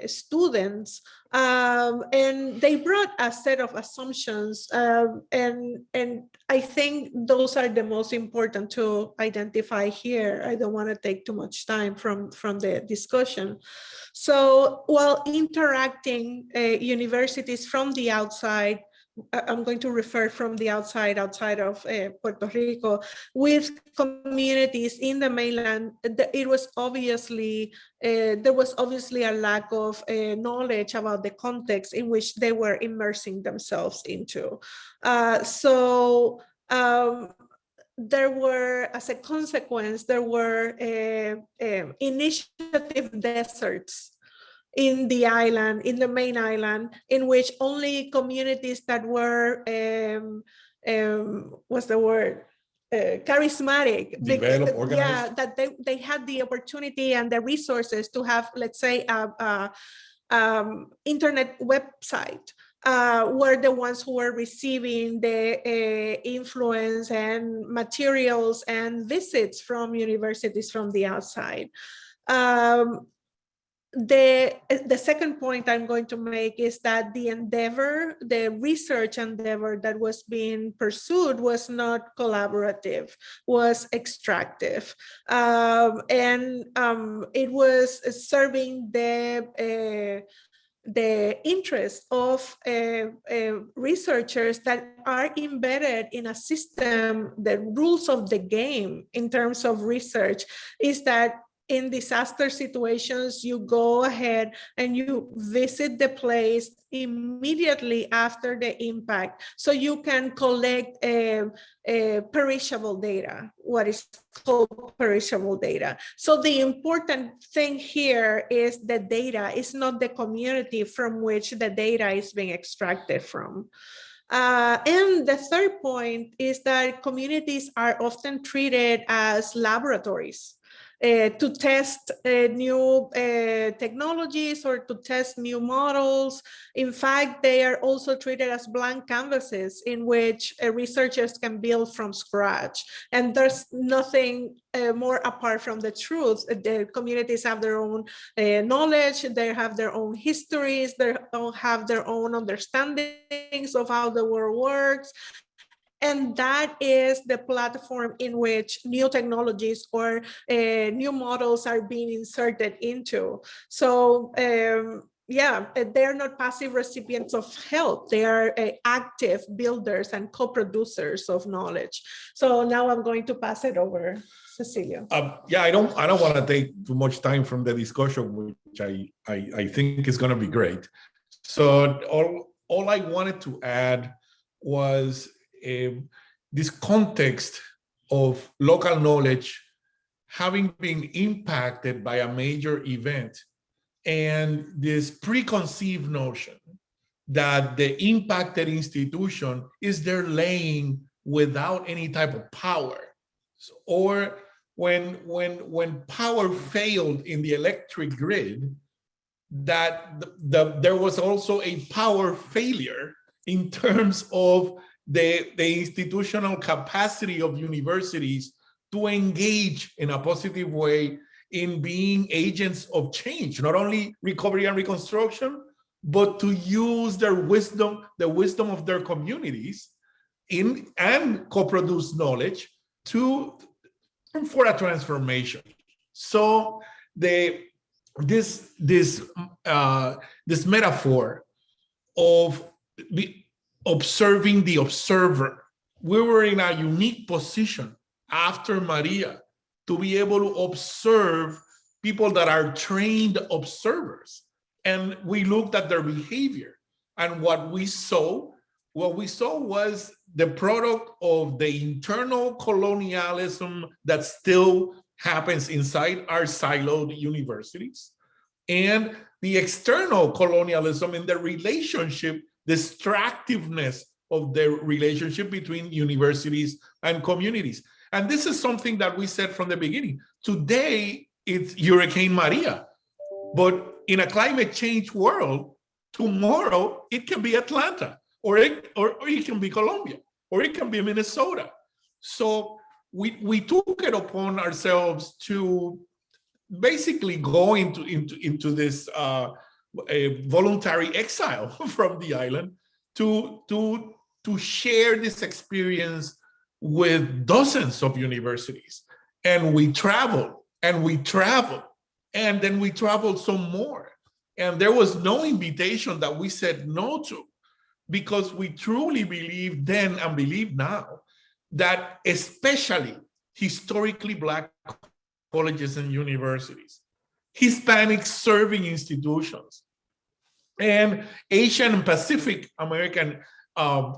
students. And they brought a set of assumptions, and I think those are the most important to identify here. I don't want to take too much time from the discussion. So while interacting universities from the outside, I'm going to refer from the outside of Puerto Rico, with communities in the mainland, it was obviously, there was obviously a lack of knowledge about the context in which they were immersing themselves into. There were, as a consequence, there were initiative deserts in the island, in the main island, in which only communities that were, what's the word? Charismatic, developed, organized. yeah, that they had the opportunity and the resources to have, let's say, internet website, were the ones who were receiving the influence and materials and visits from universities from the outside. The second point I'm going to make is that the endeavor, the research endeavor that was being pursued was not collaborative, was extractive. It was serving the interest of researchers that are embedded in a system. The rules of the game in terms of research is that in disaster situations, you go ahead and you visit the place immediately after the impact, so you can collect perishable data, what is called perishable data. So the important thing here is the data is not the community from which the data is being extracted from. And the third point is that communities are often treated as laboratories to test new technologies or to test new models. In fact, they are also treated as blank canvases in which researchers can build from scratch. And there's nothing more apart from the truth. The communities have their own knowledge, they have their own histories, they have their own understandings of how the world works. And that is the platform in which new technologies or new models are being inserted into. So yeah, they're not passive recipients of help. They are active builders and co-producers of knowledge. So now I'm going to pass it over, Cecilio. Yeah, I don't want to take too much time from the discussion, which I think is going to be great. So all I wanted to add was this context of local knowledge having been impacted by a major event, and this preconceived notion that the impacted institution is there laying without any type of power. Or when power failed in the electric grid, that there was also a power failure in terms of the institutional capacity of universities to engage in a positive way in being agents of change, not only recovery and reconstruction, but to use their wisdom, the wisdom of their communities and co-produce knowledge for a transformation. So this metaphor of observing the observer, we were in a unique position after Maria to be able to observe people that are trained observers. And we looked at their behavior, and what we saw was the product of the internal colonialism that still happens inside our siloed universities, and the external colonialism in the relationship, the extractiveness of the relationship between universities and communities. And this is something that we said from the beginning. Today, it's Hurricane Maria, but in a climate change world, tomorrow it can be Atlanta, or it can be Colombia, or it can be Minnesota. So we took it upon ourselves to basically go into this a voluntary exile from the island to share this experience with dozens of universities. And we traveled, and then we traveled some more. And there was no invitation that we said no to, because we truly believe then and believe now that especially historically Black colleges and universities, Hispanic serving institutions, and Asian and Pacific American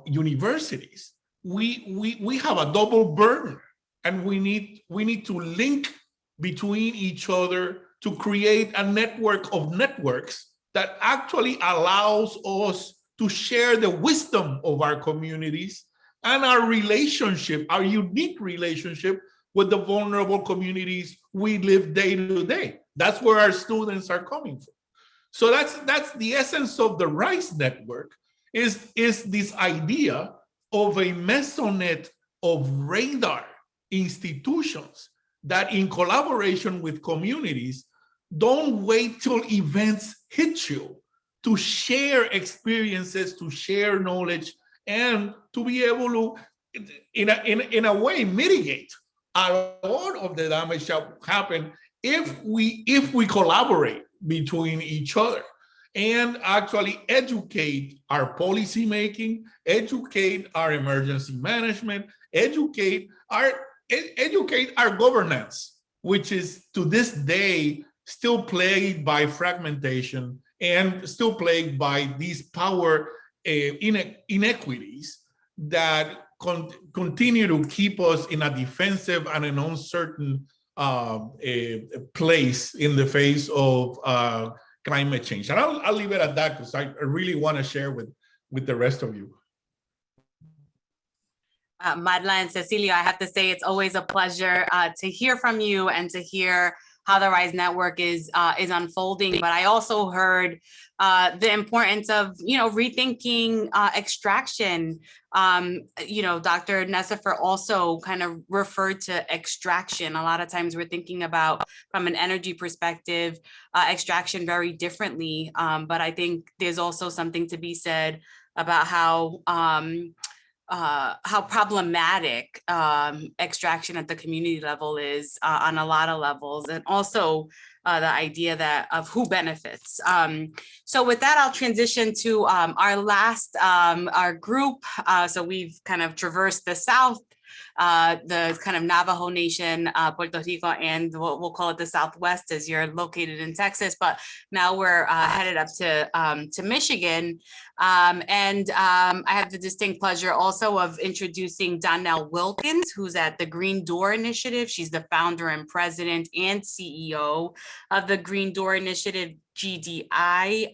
universities, we have a double burden, and we need to link between each other to create a network of networks that actually allows us to share the wisdom of our communities and our relationship, our unique relationship with the vulnerable communities we live day to day. That's where our students are coming from. So that's the essence of the RISE network, is this idea of a mesonet of radar institutions that, in collaboration with communities, don't wait till events hit you to share experiences, to share knowledge, and to be able to, in a way, mitigate a lot of the damage that happen if we collaborate between each other and actually educate our policy making, educate our emergency management, educate our governance. which is to this day still plagued by fragmentation and still plagued by these power inequities that continue to keep us in a defensive and an uncertain place in the face of climate change. And I'll leave it at that because I really want to share with the rest of you. Marla and Cecilia, I have to say it's always a pleasure to hear from you and to hear how the RISE network is unfolding. But I also heard the importance of, rethinking extraction. Dr. Necefer also kind of referred to extraction. A lot of times we're thinking about, from an energy perspective, extraction very differently. But I think there's also something to be said about how problematic extraction at the community level is on a lot of levels, and also the idea of who benefits. So with that, I'll transition to our last, our group. So we've kind of traversed the South, the kind of Navajo Nation, Puerto Rico, and we'll call it the Southwest, as you're located in Texas. But now we're headed up to Michigan. I have the distinct pleasure also of introducing Donele Wilkins, who's at the Green Door Initiative. She's the founder and president and CEO of the Green Door Initiative. GDI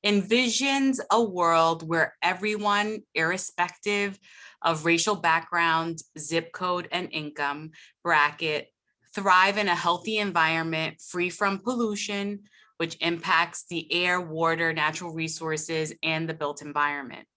envisions a world where everyone, irrespective of racial background, zip code, and income bracket, thrive in a healthy environment free from pollution, which impacts the air, water, natural resources, and the built environment.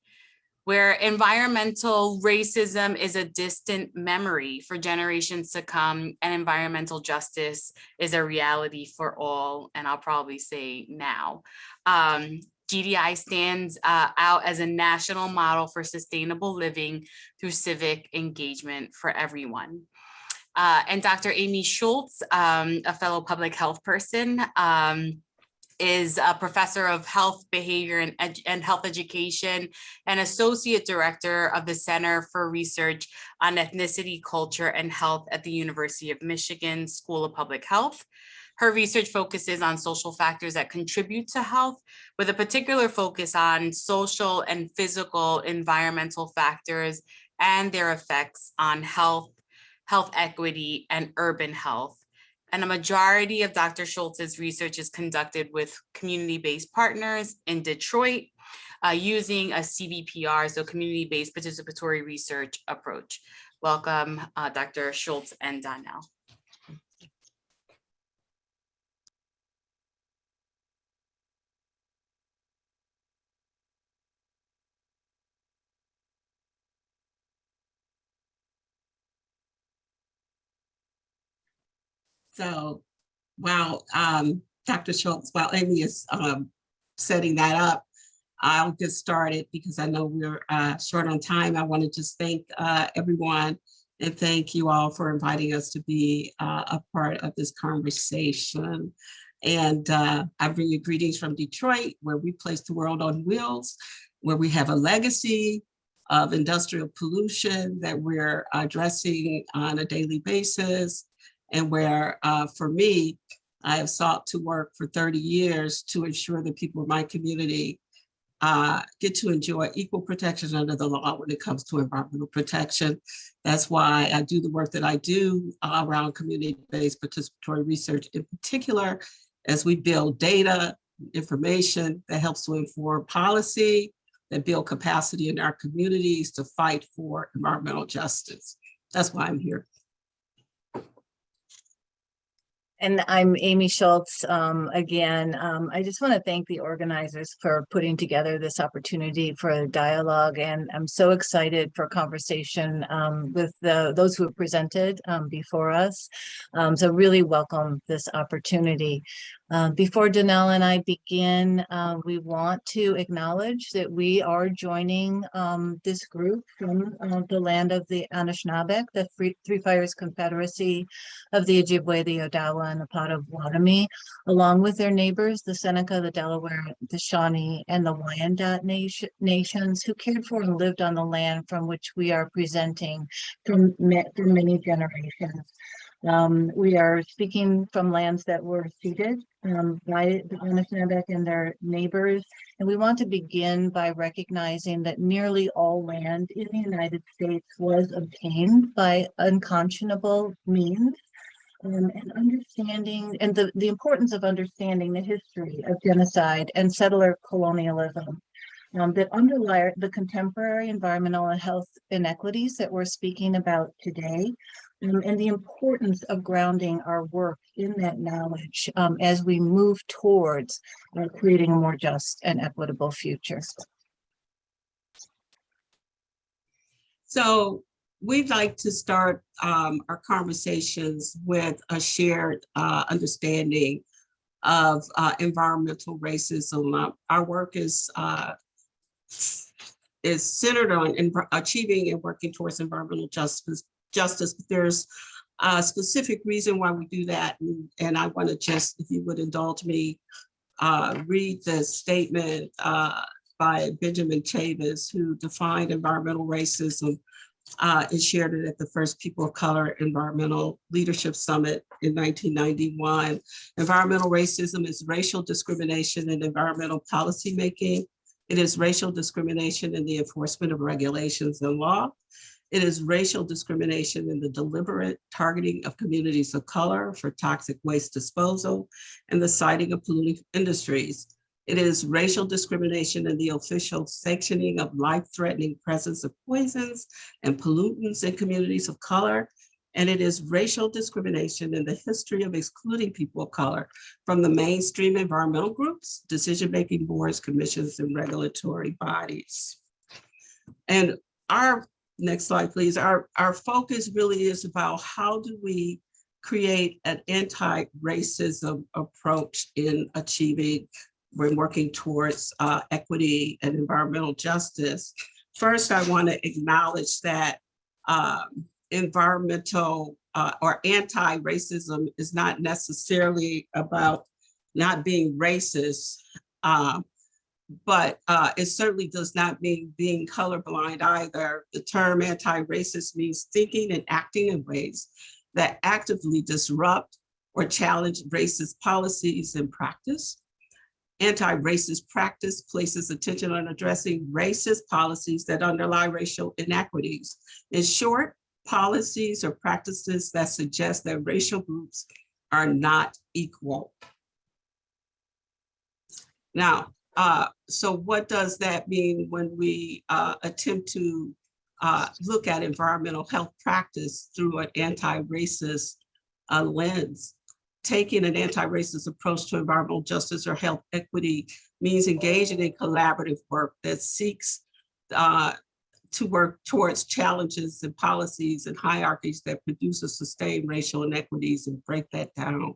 Where environmental racism is a distant memory for generations to come, and environmental justice is a reality for all, and I'll probably say now. GDI stands out as a national model for sustainable living through civic engagement for everyone. And Dr. Amy Schulz, a fellow public health person, is a professor of health behavior and health education and associate director of the Center for Research on Ethnicity, Culture, and Health at the University of Michigan School of Public Health. Her research focuses on social factors that contribute to health, with a particular focus on social and physical environmental factors and their effects on health, health equity, and urban health. And a majority of Dr. Schulz's research is conducted with community-based partners in Detroit using a CBPR, so community-based participatory research approach. Welcome, Dr. Schulz and Donele. So while Dr. Schulz, while Amy is setting that up, I'll get started because I know we're short on time. I want to just thank everyone and thank you all for inviting us to be a part of this conversation. And I bring you greetings from Detroit, where we place the world on wheels, where we have a legacy of industrial pollution that we're addressing on a daily basis. And where, for me, I have sought to work for 30 years to ensure that people in my community get to enjoy equal protections under the law when it comes to environmental protection. That's why I do the work that I do around community-based participatory research, in particular, as we build data, information that helps to inform policy, that build capacity in our communities to fight for environmental justice. That's why I'm here. And I'm Amy Schulz. Again, I just want to thank the organizers for putting together this opportunity for a dialogue. And I'm so excited for conversation with those who have presented before us. So really welcome this opportunity. Before Donele and I begin, we want to acknowledge that we are joining this group from the land of the Anishinaabe, the Three Fires Confederacy of the Ojibwe, the Odawa, and the Potawatomi, along with their neighbors, the Seneca, the Delaware, the Shawnee, and the Wyandot nations who cared for and lived on the land from which we are presenting for many generations. We are speaking from lands that were ceded by the Necefer and their neighbors. And we want to begin by recognizing that nearly all land in the United States was obtained by unconscionable means. And understanding and the importance of understanding the history of genocide and settler colonialism that underlie the contemporary environmental and health inequities that we're speaking about today, and the importance of grounding our work in that knowledge as we move towards creating a more just and equitable future. So we'd like to start our conversations with a shared understanding of environmental racism. Our work is centered on achieving and working towards environmental justice. But there's a specific reason why we do that, and I want to just, if you would indulge me, read the statement by Benjamin Chavis, who defined environmental racism and shared it at the first People of Color Environmental Leadership Summit in 1991. Environmental racism is racial discrimination in environmental policymaking. It is racial discrimination in the enforcement of regulations and law. It is racial discrimination in the deliberate targeting of communities of color for toxic waste disposal and the siting of polluting industries. It is racial discrimination in the official sanctioning of life-threatening presence of poisons and pollutants in communities of color. And it is racial discrimination in the history of excluding people of color from the mainstream environmental groups, decision-making boards, commissions, and regulatory bodies. And our, next slide, please. Our focus really is about how do we create an anti-racism approach in achieving, when working towards equity and environmental justice. First, I want to acknowledge that environmental or anti-racism is not necessarily about not being racist, but it certainly does not mean being colorblind either. The term anti-racist means thinking and acting in ways that actively disrupt or challenge racist policies and practice. Anti-racist practice places attention on addressing racist policies that underlie racial inequities. In short, policies or practices that suggest that racial groups are not equal. Now, so what does that mean when we attempt to look at environmental health practice through an anti-racist lens? Taking an anti-racist approach to environmental justice or health equity means engaging in collaborative work that seeks to work towards challenges and policies and hierarchies that produce or sustain racial inequities and break that down.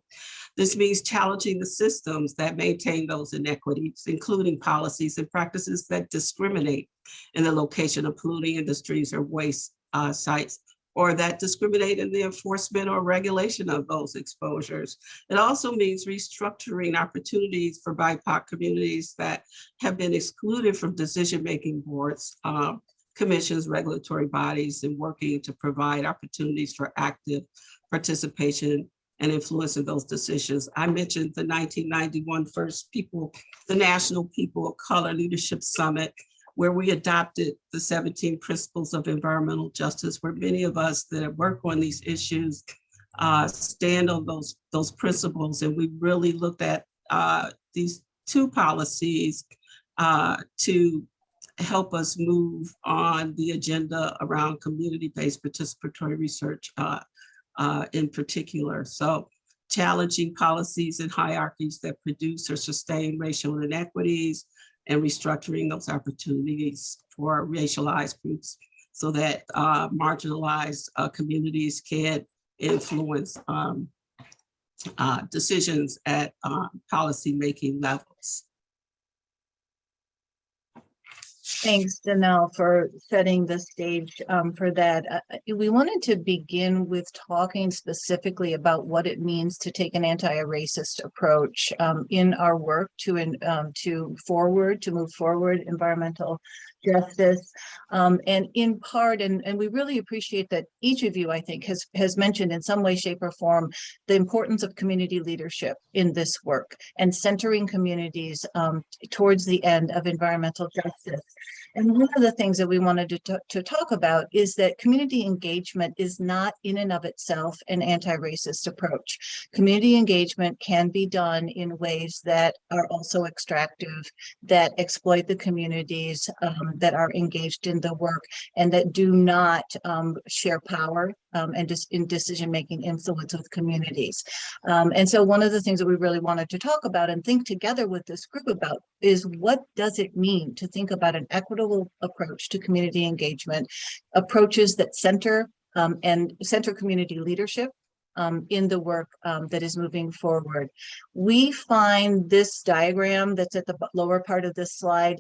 This means challenging the systems that maintain those inequities, including policies and practices that discriminate in the location of polluting industries or waste sites, or that discriminate in the enforcement or regulation of those exposures. It also means restructuring opportunities for BIPOC communities that have been excluded from decision-making boards, commissions, regulatory bodies, and working to provide opportunities for active participation and influence in those decisions. I mentioned the 1991 the National People of Color Leadership Summit, where we adopted the 17 principles of environmental justice, where many of us that work on these issues stand on those principles. And we really looked at these two policies to help us move on the agenda around community-based participatory research in particular. So challenging policies and hierarchies that produce or sustain racial inequities, and restructuring those opportunities for racialized groups so that marginalized communities can influence decisions at policy-making levels. Thanks, Donele, for setting the stage for that. We wanted to begin with talking specifically about what it means to take an anti-racist approach in our work to move forward environmental justice. And in part, and we really appreciate that each of you, I think, has mentioned in some way, shape, or form the importance of community leadership in this work and centering communities towards the end of environmental justice. And one of the things that we wanted to talk about is that community engagement is not in and of itself an anti-racist approach. Community engagement can be done in ways that are also extractive, that exploit the communities that are engaged in the work, and that do not share power and just in decision-making influence with communities. And so one of the things that we really wanted to talk about and think together with this group about is what does it mean to think about an equitable approach to community engagement, approaches that center and center community leadership in the work that is moving forward. We find this diagram that's at the lower part of this slide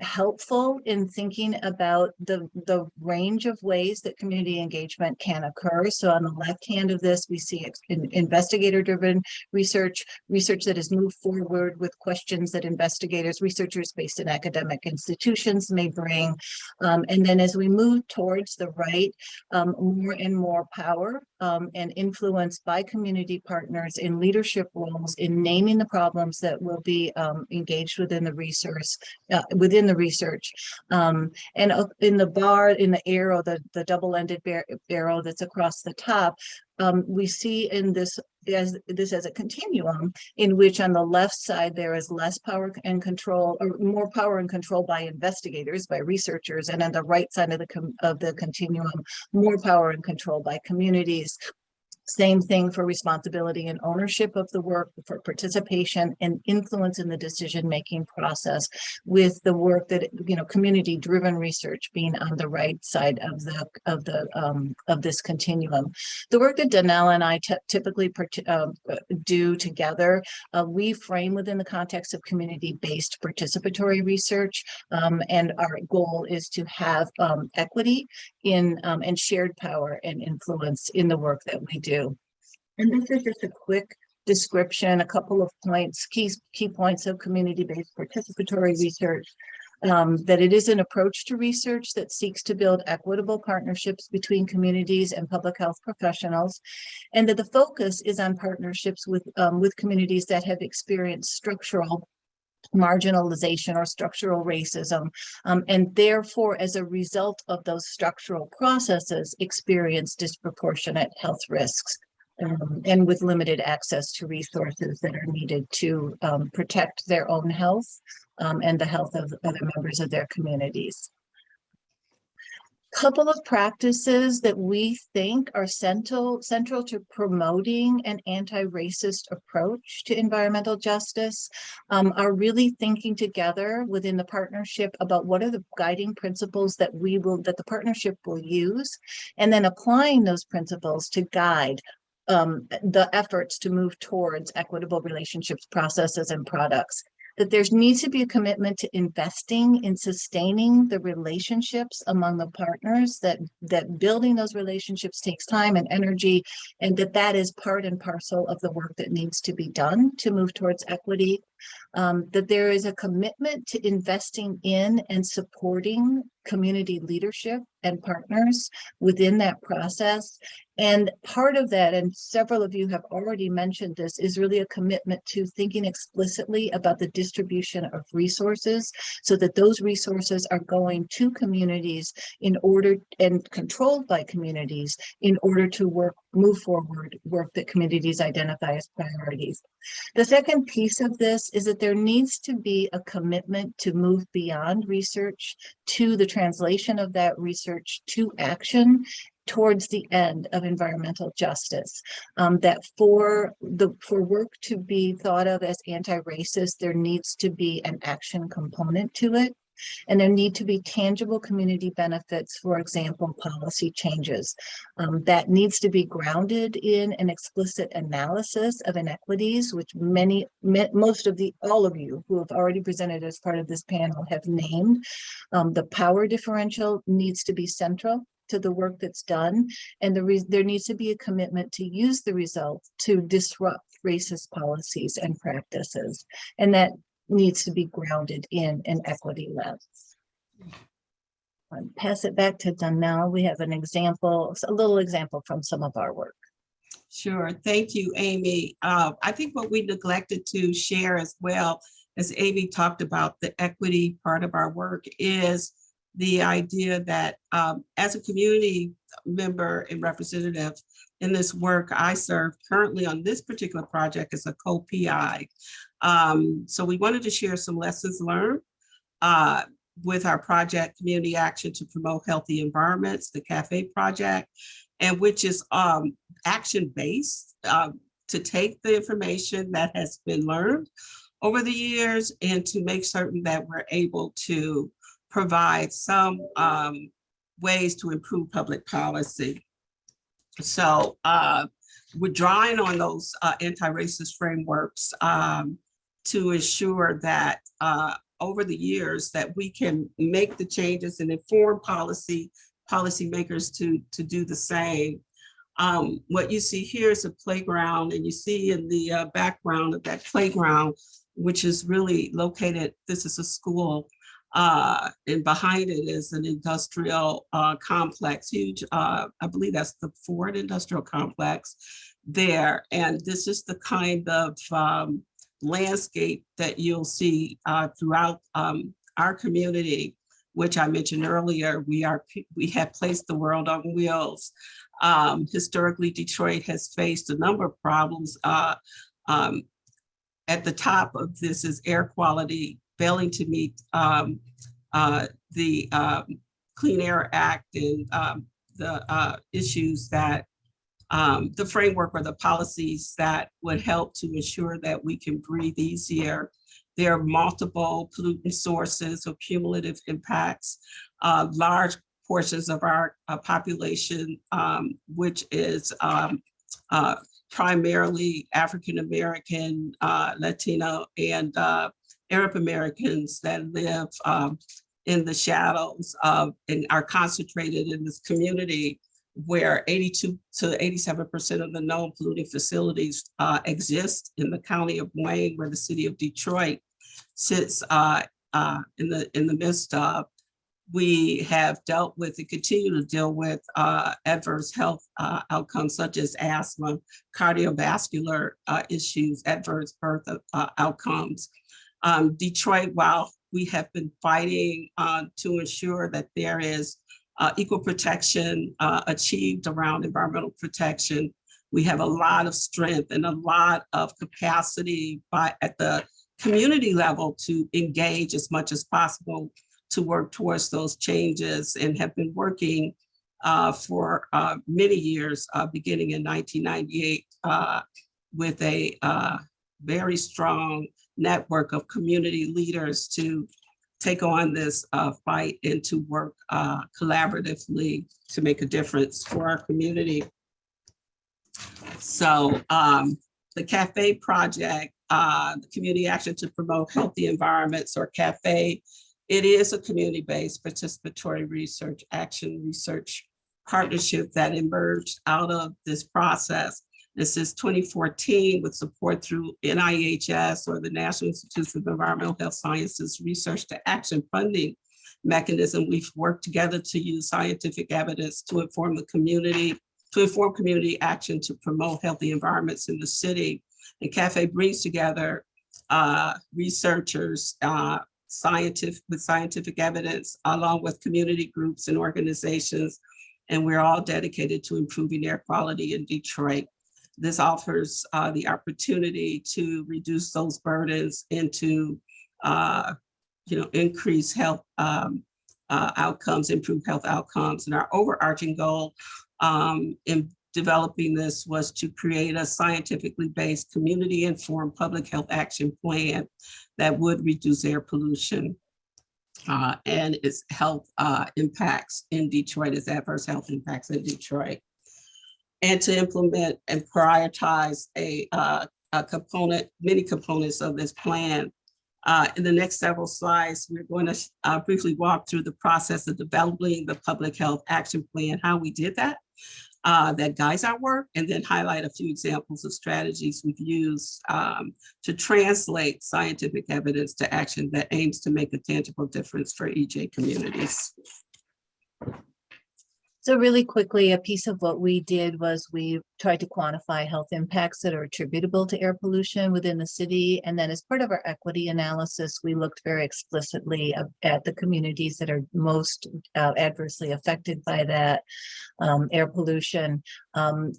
helpful in thinking about the range of ways that community engagement can occur. So on the left hand of this, we see investigator-driven research that has moved forward with questions that researchers based in academic institutions may bring. And then as we move towards the right, more and more power and influence by community partners in leadership roles in naming the problems that will be engaged within the research. And in the bar, in the arrow, the double-ended arrow that's across the top, we see in this as a continuum in which on the left side there is less power and control, or more power and control by investigators, by researchers, and on the right side of the continuum, more power and control by communities. Same thing for responsibility and ownership of the work, for participation and influence in the decision-making process, with the work that, community-driven research being on the right side of this continuum. The work that Donele and I typically do together, we frame within the context of community-based participatory research, and our goal is to have equity in and shared power and influence in the work that we do. And this is just a quick description, a couple of points, key points of community-based participatory research, that it is an approach to research that seeks to build equitable partnerships between communities and public health professionals, and that the focus is on partnerships with communities that have experienced structural marginalization or structural racism, and therefore, as a result of those structural processes, experience disproportionate health risks. And with limited access to resources that are needed to protect their own health and the health of other members of their communities. Couple of practices that we think are central to promoting an anti-racist approach to environmental justice are really thinking together within the partnership about what are the guiding principles that the partnership will use, and then applying those principles to guide the efforts to move towards equitable relationships, processes, and products. That there needs to be a commitment to investing in sustaining the relationships among the partners, that building those relationships takes time and energy, and that is part and parcel of the work that needs to be done to move towards equity. That there is a commitment to investing in and supporting community leadership and partners within that process. And part of that, and several of you have already mentioned this, is really a commitment to thinking explicitly about the distribution of resources, so that those resources are going to communities and controlled by communities in order to move forward work that communities identify as priorities. The second piece of this is that there needs to be a commitment to move beyond research to the translation of that research to action towards the end of environmental justice. That for work to be thought of as anti-racist, there needs to be an action component to it. And there need to be tangible community benefits, for example, policy changes. That needs to be grounded in an explicit analysis of inequities, which all of you who have already presented as part of this panel have named. The power differential needs to be central to the work that's done, and there needs to be a commitment to use the results to disrupt racist policies and practices, and that needs to be grounded in an equity lens. I'll pass it back to Donele. We have an example, a little example from some of our work. Sure. Thank you, Amy. I think what we neglected to share as well, as Amy talked about the equity part of our work, is the idea that as a community member and representative in this work, I serve currently on this particular project as a co-PI. So we wanted to share some lessons learned with our project, Community Action to Promote Healthy Environments, the CAFE project, and which is action-based to take the information that has been learned over the years and to make certain that we're able to provide some ways to improve public policy. So we're drawing on those anti-racist frameworks to ensure that over the years that we can make the changes and inform policymakers to do the same. What you see here is a playground, and you see in the background of that playground, which is really located, this is a school, and behind it is an industrial complex, huge, I believe that's the Ford Industrial Complex there. And this is the kind of landscape that you'll see throughout our community, which I mentioned earlier. We have placed the world on wheels. Historically, Detroit has faced a number of problems. At the top of this is air quality, failing to meet the Clean Air Act and the issues that the framework or the policies that would help to ensure that we can breathe easier. There are multiple pollutant sources of cumulative impacts, large portions of our population, which is primarily African-American, Latino, and Arab Americans that live in the shadows of and are concentrated in this community where 82 to 87% of the known polluting facilities exist in the county of Wayne, where the city of Detroit sits in the midst of. We have dealt with and continue to deal with adverse health outcomes such as asthma, cardiovascular issues, adverse birth outcomes. Detroit, while we have been fighting to ensure that there is equal protection achieved around environmental protection, we have a lot of strength and a lot of capacity at the community level to engage as much as possible to work towards those changes, and have been working for many years, beginning in 1998, with a very strong network of community leaders to take on this fight and to work collaboratively to make a difference for our community. So the CAFE project, the Community Action to Promote Healthy Environments, or CAFE, it is a community-based participatory research partnership that emerged out of this process. This is 2014 with support through NIHS, or the National Institutes of Environmental Health Sciences Research to Action funding mechanism. We've worked together to use scientific evidence to inform the community, to inform community action to promote healthy environments in the city. And CAFE brings together researchers, scientific evidence, along with community groups and organizations, and we're all dedicated to improving air quality in Detroit. This offers the opportunity to reduce those burdens and to increase health outcomes, improve health outcomes. And our overarching goal in developing this was to create a scientifically based, community-informed public health action plan that would reduce air pollution and its health impacts in Detroit, its adverse health impacts in Detroit, and to implement and prioritize many components of this plan. In the next several slides, we're going to briefly walk through the process of developing the public health action plan, how we did that. That guides our work, and then highlight a few examples of strategies we've used to translate scientific evidence to action that aims to make a tangible difference for EJ communities. So really quickly, a piece of what we did was we tried to quantify health impacts that are attributable to air pollution within the city. And then as part of our equity analysis, we looked very explicitly at the communities that are most adversely affected by that air pollution.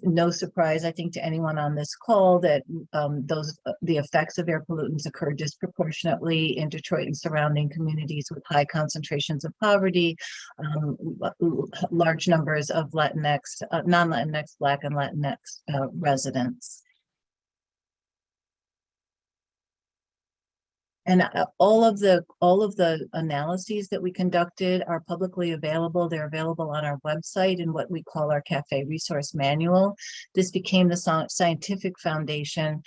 No surprise, I think, to anyone on this call that the effects of air pollutants occur disproportionately in Detroit and surrounding communities with high concentrations of poverty, large numbers of Latinx, non-Latinx, Black and Latinx residents. And all of the analyses that we conducted are publicly available. They're available on our website in what we call our CAFE resource manual. This became the scientific foundation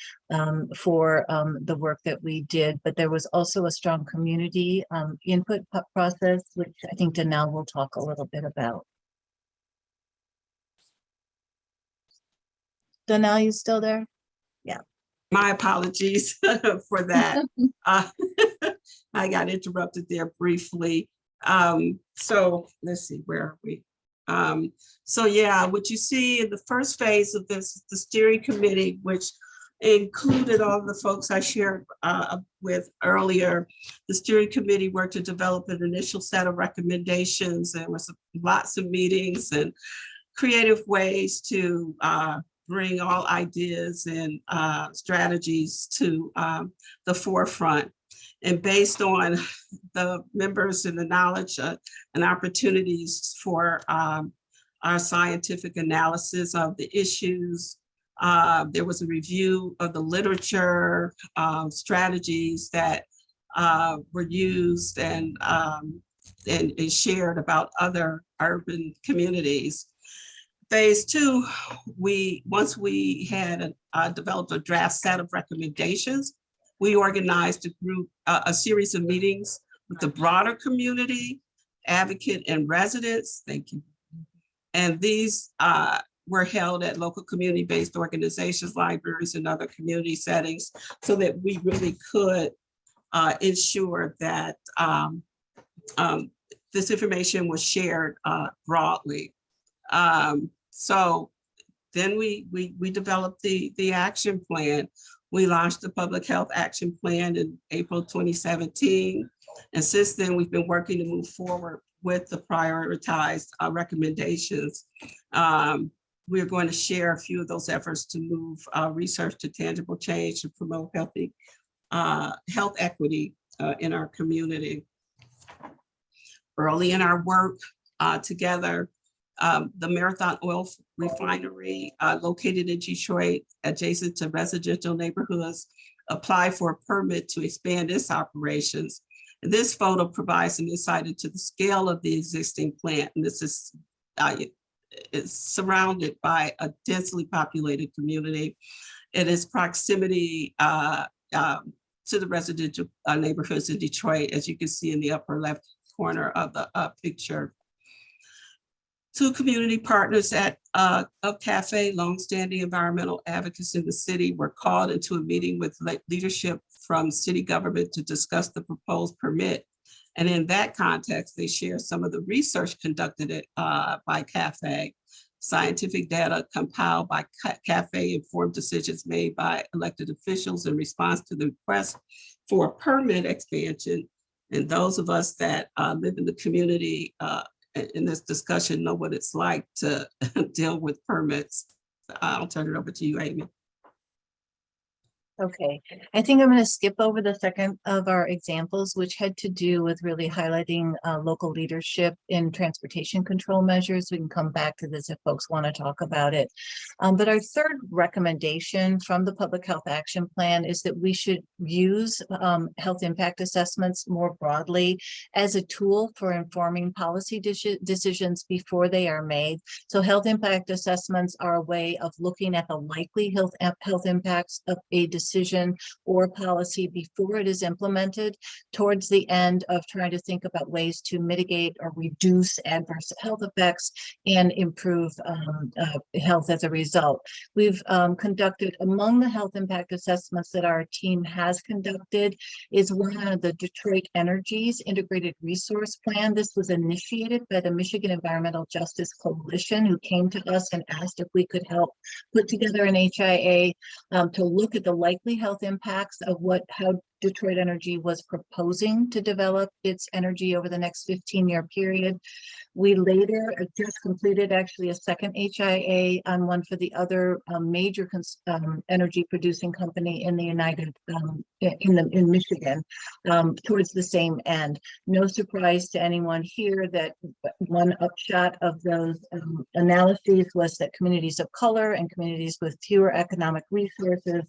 for the work that we did, but there was also a strong community input process, which I think Donele will talk a little bit about. Donele, you still there? Yeah. My apologies for that. I got interrupted there briefly. So let's see, where are we? So yeah, what you see in the first phase of this, the steering committee, which included all the folks I shared with earlier. The steering committee worked to develop an initial set of recommendations. There was lots of meetings and creative ways to bring all ideas and strategies to the forefront. And based on the members and the knowledge and opportunities for our scientific analysis of the issues, there was a review of the literature, strategies that were used and shared about other urban communities. Phase two, once we had developed a draft set of recommendations, we organized a series of meetings with the broader community, advocate and residents. Thank you. And these were held at local community-based organizations, libraries, and other community settings, so that we really could ensure that this information was shared broadly. So then we developed the action plan. We launched the Public Health Action Plan in April 2017. And since then, we've been working to move forward with the prioritized recommendations. We're going to share a few of those efforts to move research to tangible change to promote health equity in our community. Early in our work together, the Marathon Oil Refinery located in Detroit, adjacent to residential neighborhoods, applied for a permit to expand its operations. And this photo provides some insight into the scale of the existing plant. And this is surrounded by a densely populated community. And its proximity to the residential neighborhoods in Detroit, as you can see in the upper left corner of the picture. Two community partners of CAFE, longstanding environmental advocates in the city, were called into a meeting with leadership from city government to discuss the proposed permit. And in that context, they share some of the research conducted by CAFE, scientific data compiled by CAFE, informed decisions made by elected officials in response to the request for a permit expansion. And those of us that live in the community in this discussion know what it's like to deal with permits. I'll turn it over to you, Amy. Okay, I think I'm going to skip over the second of our examples, which had to do with really highlighting local leadership in transportation control measures. We can come back to this if folks want to talk about it. But our third recommendation from the Public Health Action Plan is that we should use health impact assessments more broadly as a tool for informing policy decisions before they are made. So health impact assessments are a way of looking at the likely health impacts of a decision decision or policy before it is implemented, towards the end of trying to think about ways to mitigate or reduce adverse health effects and improve health as a result. We've conducted, among the health impact assessments that our team has conducted, is one of the Detroit Energy's Integrated Resource Plan. This was initiated by the Michigan Environmental Justice Coalition, who came to us and asked if we could help put together an HIA to look at the likely health impacts of how Detroit Energy was proposing to develop its energy over the next 15-year period. We later just completed actually a second HIA on one for the other major energy producing company in the in Michigan towards the same end. No surprise to anyone here that one upshot of those analyses was that communities of color and communities with fewer economic resources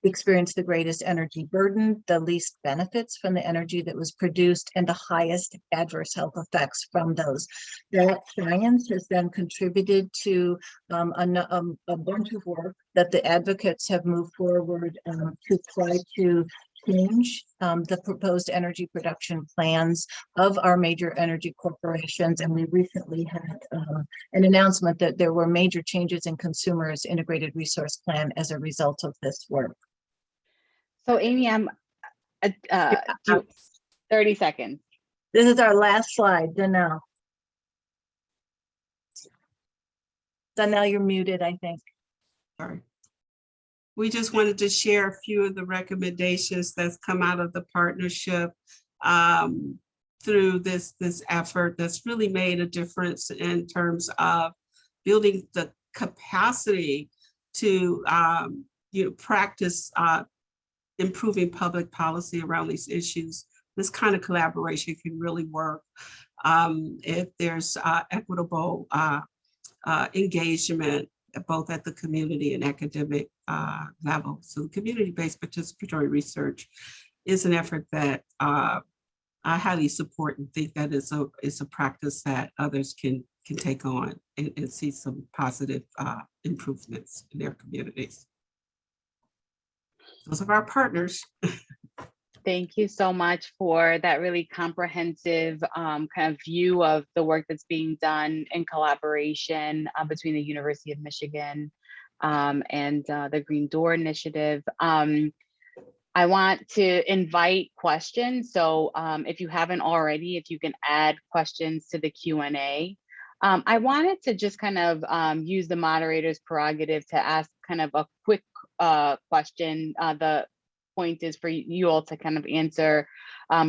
experienced the greatest energy burden, the least benefits from the energy that was produced, and the highest adverse health effects from those. That science has then contributed to a bunch of work that the advocates have moved forward to try to change the proposed energy production plans of our major energy corporations. And we recently had an announcement that there were major changes in consumers' integrated resource plan as a result of this work. So Amy, I'm 30 seconds. This is our last slide, Donele. Donele, you're muted, I think. Sorry. We just wanted to share a few of the recommendations that's come out of the partnership through this effort that's really made a difference in terms of building the capacity to practice improving public policy around these issues. This kind of collaboration can really work if there's equitable engagement both at the community and academic level. So community-based participatory research is an effort that I highly support and think that is a practice that others can take on and see some positive improvements in their communities. Those are our partners. Thank you so much for that really comprehensive kind of view of the work that's being done in collaboration between the University of Michigan and the Green Door Initiative. I want to invite questions. So if you haven't already, if you can add questions to the Q&A. I wanted to just kind of use the moderator's prerogative to ask kind of a quick question. The point is for you all to kind of answer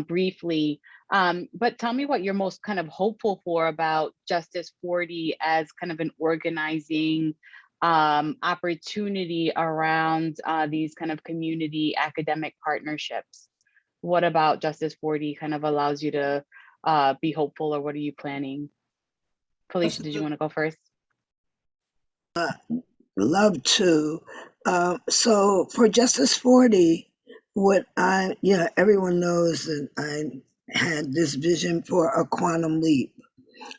briefly, but tell me what you're most kind of hopeful for about Justice 40 as kind of an organizing opportunity around these kind of community academic partnerships. What about Justice 40 kind of allows you to be hopeful, or what are you planning? Felicia, did you want to go first? Love to. So for Justice 40, everyone knows that I had this vision for a quantum leap.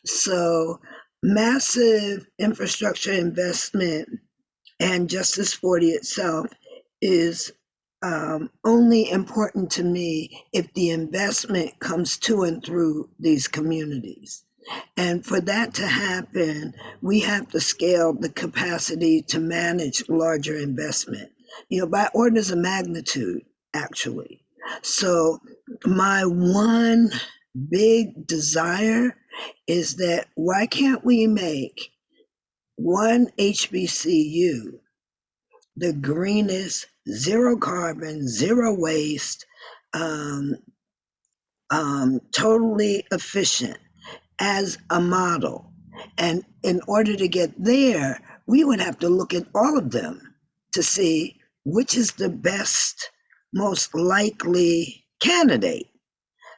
So massive infrastructure investment and Justice 40 itself is only important to me if the investment comes to and through these communities. And for that to happen, we have to scale the capacity to manage larger investment, by orders of magnitude, actually. So my one big desire is that why can't we make one HBCU the greenest, zero carbon, zero waste, totally efficient as a model? And in order to get there, we would have to look at all of them to see which is the best, most likely candidate.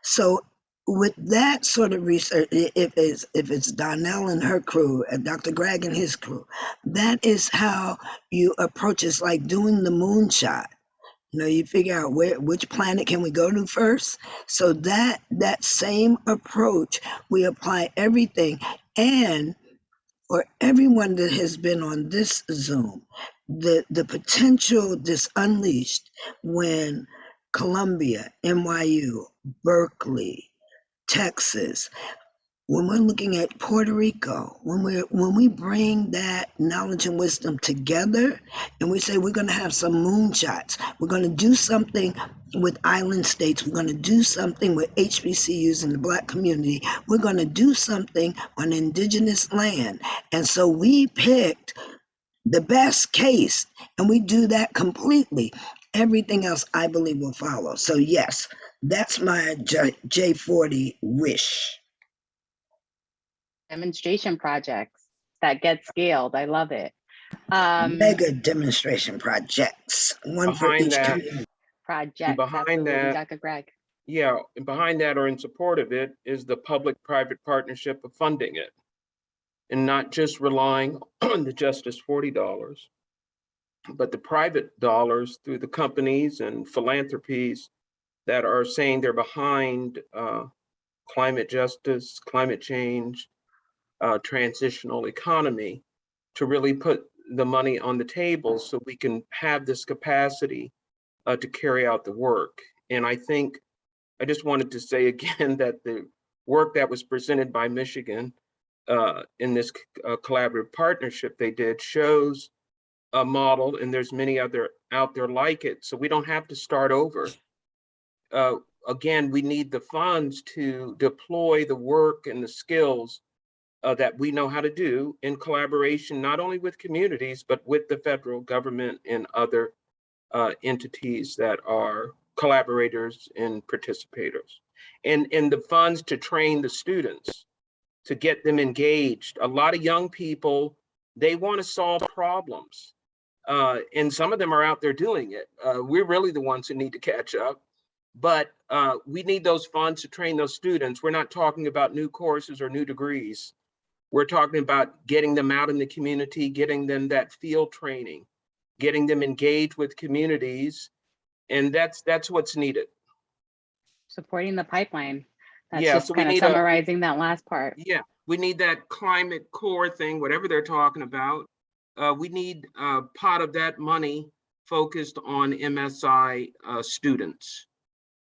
So with that sort of research, if it's Donele and her crew, and Dr. Gragg and his crew, that is how you approach it. It's like doing the moonshot. You figure out which planet can we go to first. So that same approach, we apply everything. And for everyone that has been on this Zoom, the potential that's unleashed when Columbia, NYU, Berkeley, Texas, when we're looking at Puerto Rico, when we bring that knowledge and wisdom together and we say we're going to have some moonshots, we're going to do something with island states, we're going to do something with HBCUs in the Black community, we're going to do something on indigenous land. And so we picked the best case and we do that completely. Everything else I believe will follow. So yes, that's my J40 wish. Demonstration projects that get scaled. I love it. Mega demonstration projects, one for Behind each that- community. Projects. behind absolutely, that- Dr. Gragg. Yeah, and behind that or in support of it is the public-private partnership of funding it and not just relying on the Justice $40, but the private dollars through the companies and philanthropies that are saying they're behind climate justice, climate change, transitional economy, to really put the money on the table so we can have this capacity to carry out the work. And I think I just wanted to say again that the work that was presented by Michigan in this collaborative partnership they did shows a model, and there's many other out there like it. So we don't have to start over. Again, we need the funds to deploy the work and the skills that we know how to do in collaboration, not only with communities, but with the federal government and other entities that are collaborators and participators. And the funds to train the students, to get them engaged. A lot of young people, they want to solve problems. And some of them are out there doing it. We're really the ones who need to catch up. But we need those funds to train those students. We're not talking about new courses or new degrees. We're talking about getting them out in the community, getting them that field training, getting them engaged with communities. And that's what's needed. Supporting the pipeline. That's Yeah, just so we kind of need summarizing that last part. Yeah, we need that climate core thing, whatever they're talking about. We need a pot of that money focused on MSI students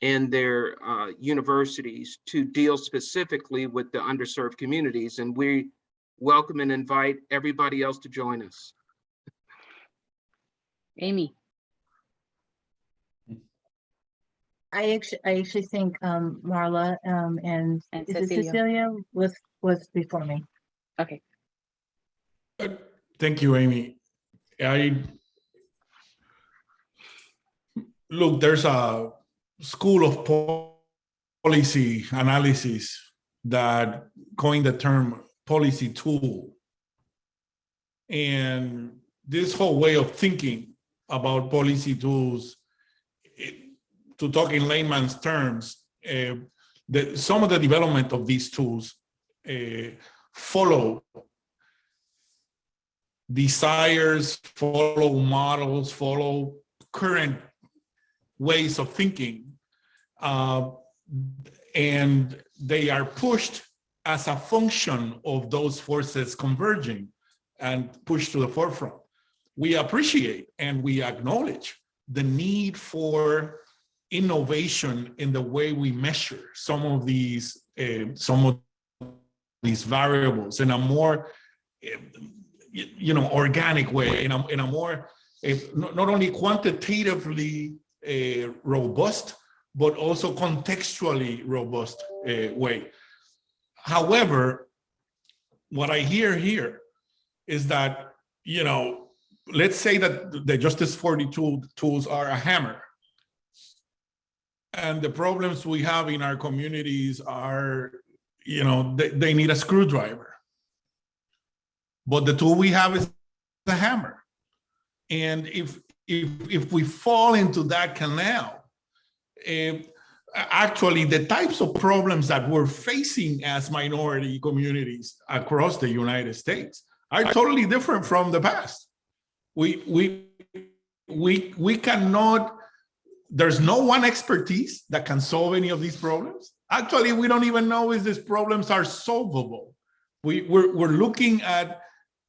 and their universities to deal specifically with the underserved communities. And we welcome and invite everybody else to join us. Amy. I actually think Marla and is it Cecilio. Cecilia was before me. Okay. Thank you, Amy. Look, there's a school of policy analysis that coined the term policy tool. And this whole way of thinking about policy tools, to talk in layman's terms, some of the development of these tools follow desires, follow models, follow current ways of thinking, and they are pushed as a function of those forces converging and pushed to the forefront. We appreciate and we acknowledge the need for innovation in the way we measure some of these variables in a more organic way, in a more not only quantitatively robust, but also contextually robust way. However, what I hear here is that, let's say that the Justice 42 tools are a hammer. And the problems we have in our communities are, they need a screwdriver. But the tool we have is the hammer. And if we fall into that canal, actually the types of problems that we're facing as minority communities across the United States are totally different from the past. We cannot, there's no one expertise that can solve any of these problems. Actually, we don't even know if these problems are solvable. We're looking at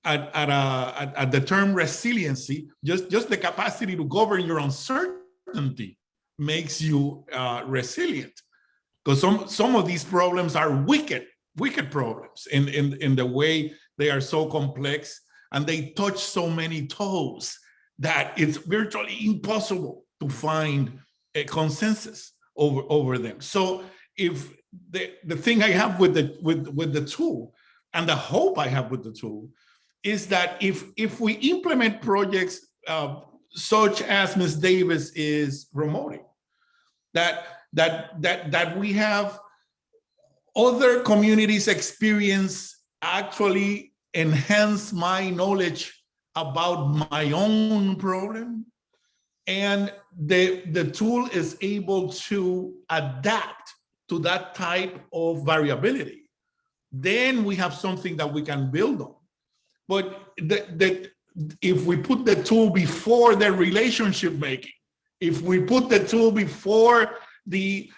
at the term resiliency, just the capacity to govern your uncertainty makes you resilient. Because some of these problems are wicked problems in the way they are so complex, and they touch so many toes that it's virtually impossible to find a consensus over them. So if the thing I have with the tool, and the hope I have with the tool, is that if we implement projects such as Ms. Davis is promoting, that we have other communities' experience actually enhance my knowledge about my own problem, and the tool is able to adapt to that type of variability, then we have something that we can build on. But if we put the tool before the relationship making, if we put the tool before the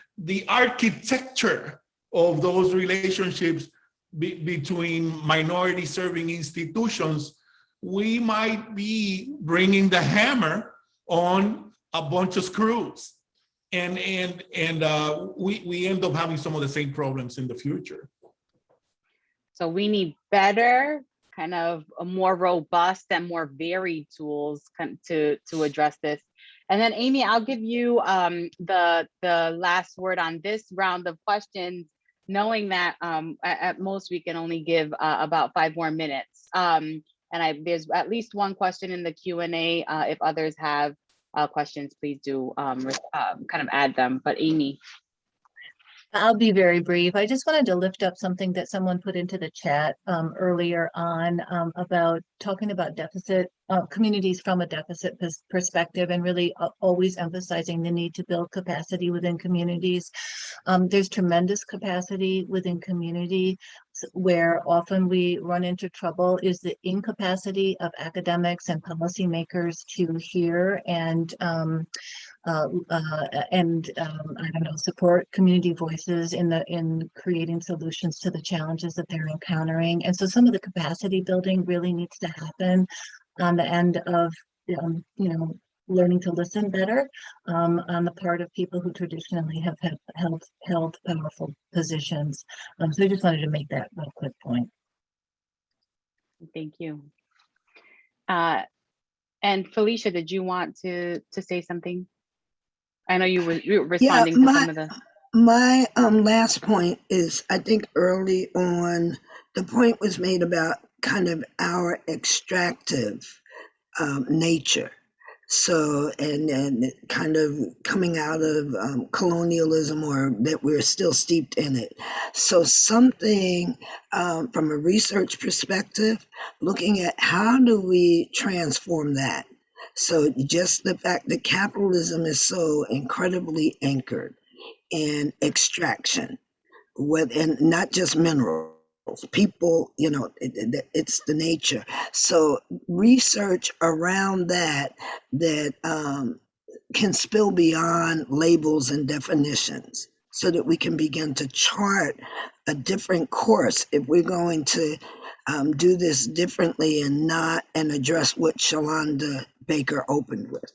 architecture of those relationships between minority serving institutions, we might be bringing the hammer on a bunch of screws, and we end up having some of the same problems in the future. So we need better, kind of a more robust and more varied tools to address this. And then Amy, I'll give you the last word on this round of questions, knowing that at most we can only give about 5 more minutes. And there's at least one question in the Q&A. If others have questions, please do kind of add them. But Amy. I'll be very brief. I just wanted to lift up something that someone put into the chat earlier on about talking about deficit communities from a deficit perspective, and really always emphasizing the need to build capacity within communities. There's tremendous capacity within community. Where often we run into trouble is the incapacity of academics and policymakers to hear and support community voices in creating solutions to the challenges that they're encountering. And so some of the capacity building really needs to happen on the end of learning to listen better on the part of people who traditionally have held powerful positions. So I just wanted to make that real quick point. Thank you. And Felicia, did you want to say something? I know you were responding to some of the. My last point is, I think early on, the point was made about kind of our extractive nature. So, and kind of coming out of colonialism, or that we're still steeped in it. So something from a research perspective, looking at how do we transform that? So just the fact that capitalism is so incredibly anchored in extraction, and not just minerals, people, it's the nature. So research around that can spill beyond labels and definitions, so that we can begin to chart a different course if we're going to do this differently and address what Shalonda Baker opened with.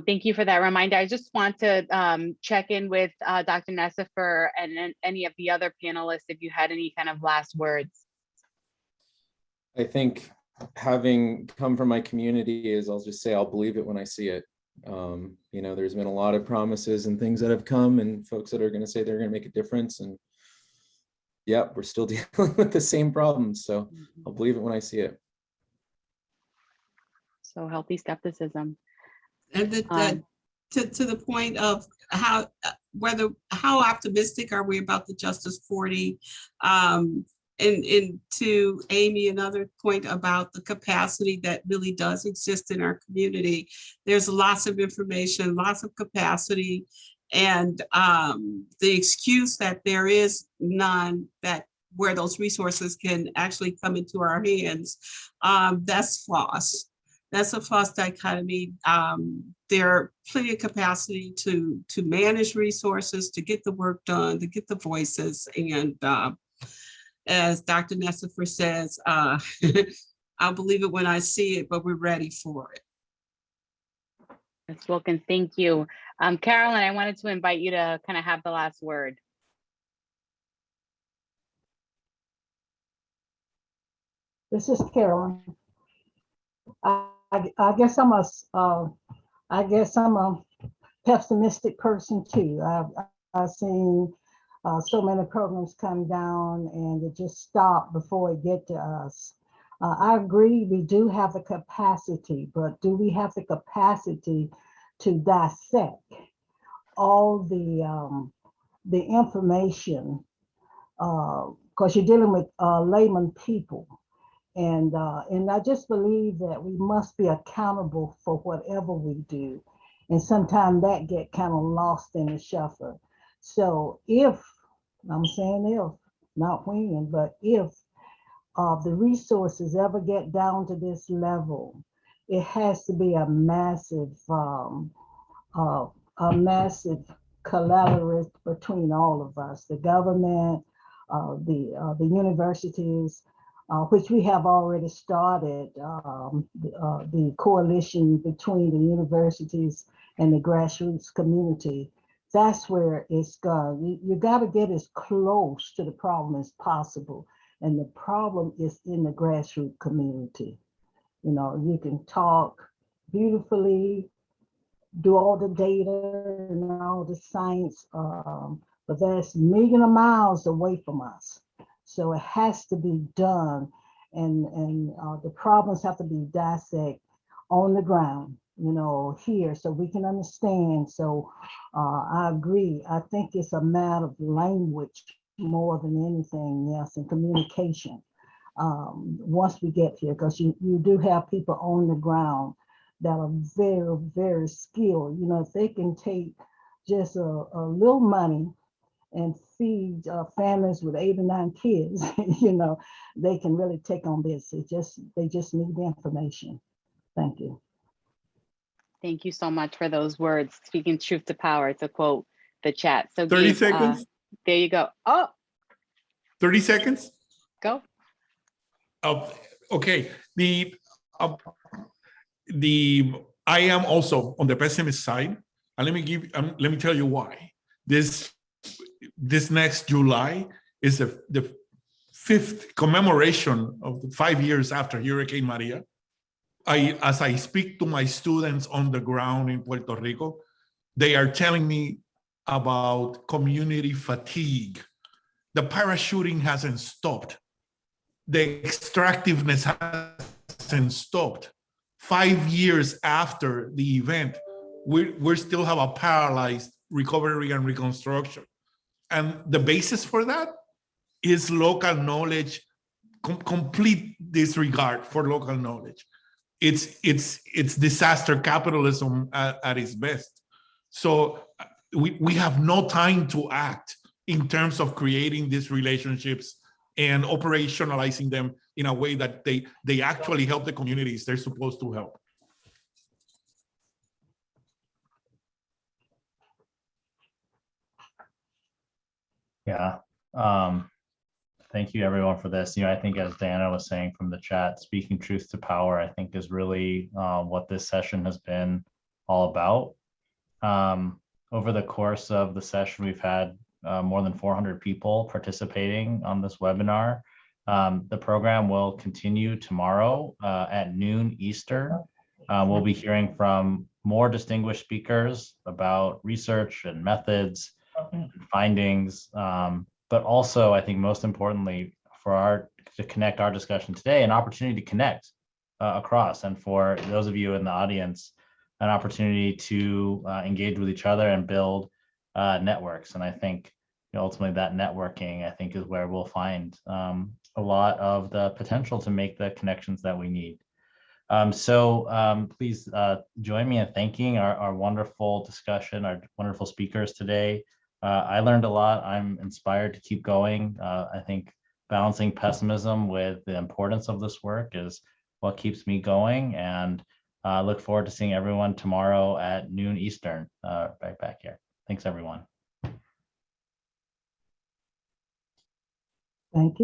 Thank you for that reminder. I just want to check in with Dr. Necefer and any of the other panelists if you had any kind of last words. I think having come from my community is, I'll just say, I'll believe it when I see it. There's been a lot of promises and things that have come, and folks that are going to say they're going to make a difference. And yeah, we're still dealing with the same problems. So I'll believe it when I see it. So healthy skepticism. And to the point of how optimistic are we about the Justice 40, and to Amy, another point about the capacity that really does exist in our community. There's lots of information, lots of capacity, and the excuse that there is none, that where those resources can actually come into our hands, that's false. That's a false dichotomy. There are plenty of capacity to manage resources, to get the work done, to get the voices, as Dr. Necefer says, I'll believe it when I see it, but we're ready for it. Ms. Wilkins, thank you. Carolyn, I wanted to invite you to kind of have the last word. This is Carolyn. I guess I'm a pessimistic person too. I've seen so many programs come down and it just stop before it get to us. I agree, we do have the capacity, but do we have the capacity to dissect all the information? Because you're dealing with layman people. And I just believe that we must be accountable for whatever we do. And sometimes that get kind of lost in the shuffle. So if, I'm saying if, not when, but if the resources ever get down to this level, it has to be a massive collaboration between all of us, the government, the universities, which we have already started, the coalition between the universities and the grassroots community. That's where it's going. You got to get as close to the problem as possible. And the problem is in the grassroots community. You know, you can talk beautifully, do all the data and all the science, but that's millions of miles away from us. So it has to be done, and the problems have to be dissected on the ground, you know, here, so we can understand. So I agree. I think it's a matter of language more than anything else, and communication. Once we get here, because you do have people on the ground that are very, very skilled. You know, if they can take just a little money and feed families with 8 or 9 kids, you know, they can really take on this. They just need the information. Thank you. Thank you so much for those words. Speaking truth to power, to quote the chat. So 30 Gabe, seconds. There you go. Oh, 30 seconds. go. Okay. I am also on the pessimist side, and let me tell you why. This next July is the 5th commemoration of the 5 years after Hurricane Maria. As I speak to my students on the ground in Puerto Rico, they are telling me about community fatigue. The parachuting hasn't stopped. The extractiveness hasn't stopped. 5 years after the event, we still have a paralyzed recovery and reconstruction. And the basis for that is local knowledge, complete disregard for local knowledge. It's disaster capitalism at its best. So we have no time to act in terms of creating these relationships and operationalizing them in a way that they actually help the communities they're supposed to help. Yeah. Thank you everyone for this. You know, I think as Diana was saying from the chat, speaking truth to power, I think is really what this session has been all about. Over the course of the session, we've had more than 400 people participating on this webinar. The program will continue tomorrow at noon Eastern. We'll be hearing from more distinguished speakers about research and methods and findings, but also I think most importantly to connect our discussion today, an opportunity to connect across, and for those of you in the audience, an opportunity to engage with each other and build networks. And I think ultimately that networking, I think, is where we'll find a lot of the potential to make the connections that we need. So please join me in thanking our wonderful discussion, our wonderful speakers today. I learned a lot. I'm inspired to keep going. I think balancing pessimism with the importance of this work is what keeps me going. And I look forward to seeing everyone tomorrow at noon Eastern, right back here. Thanks, everyone. Thank you.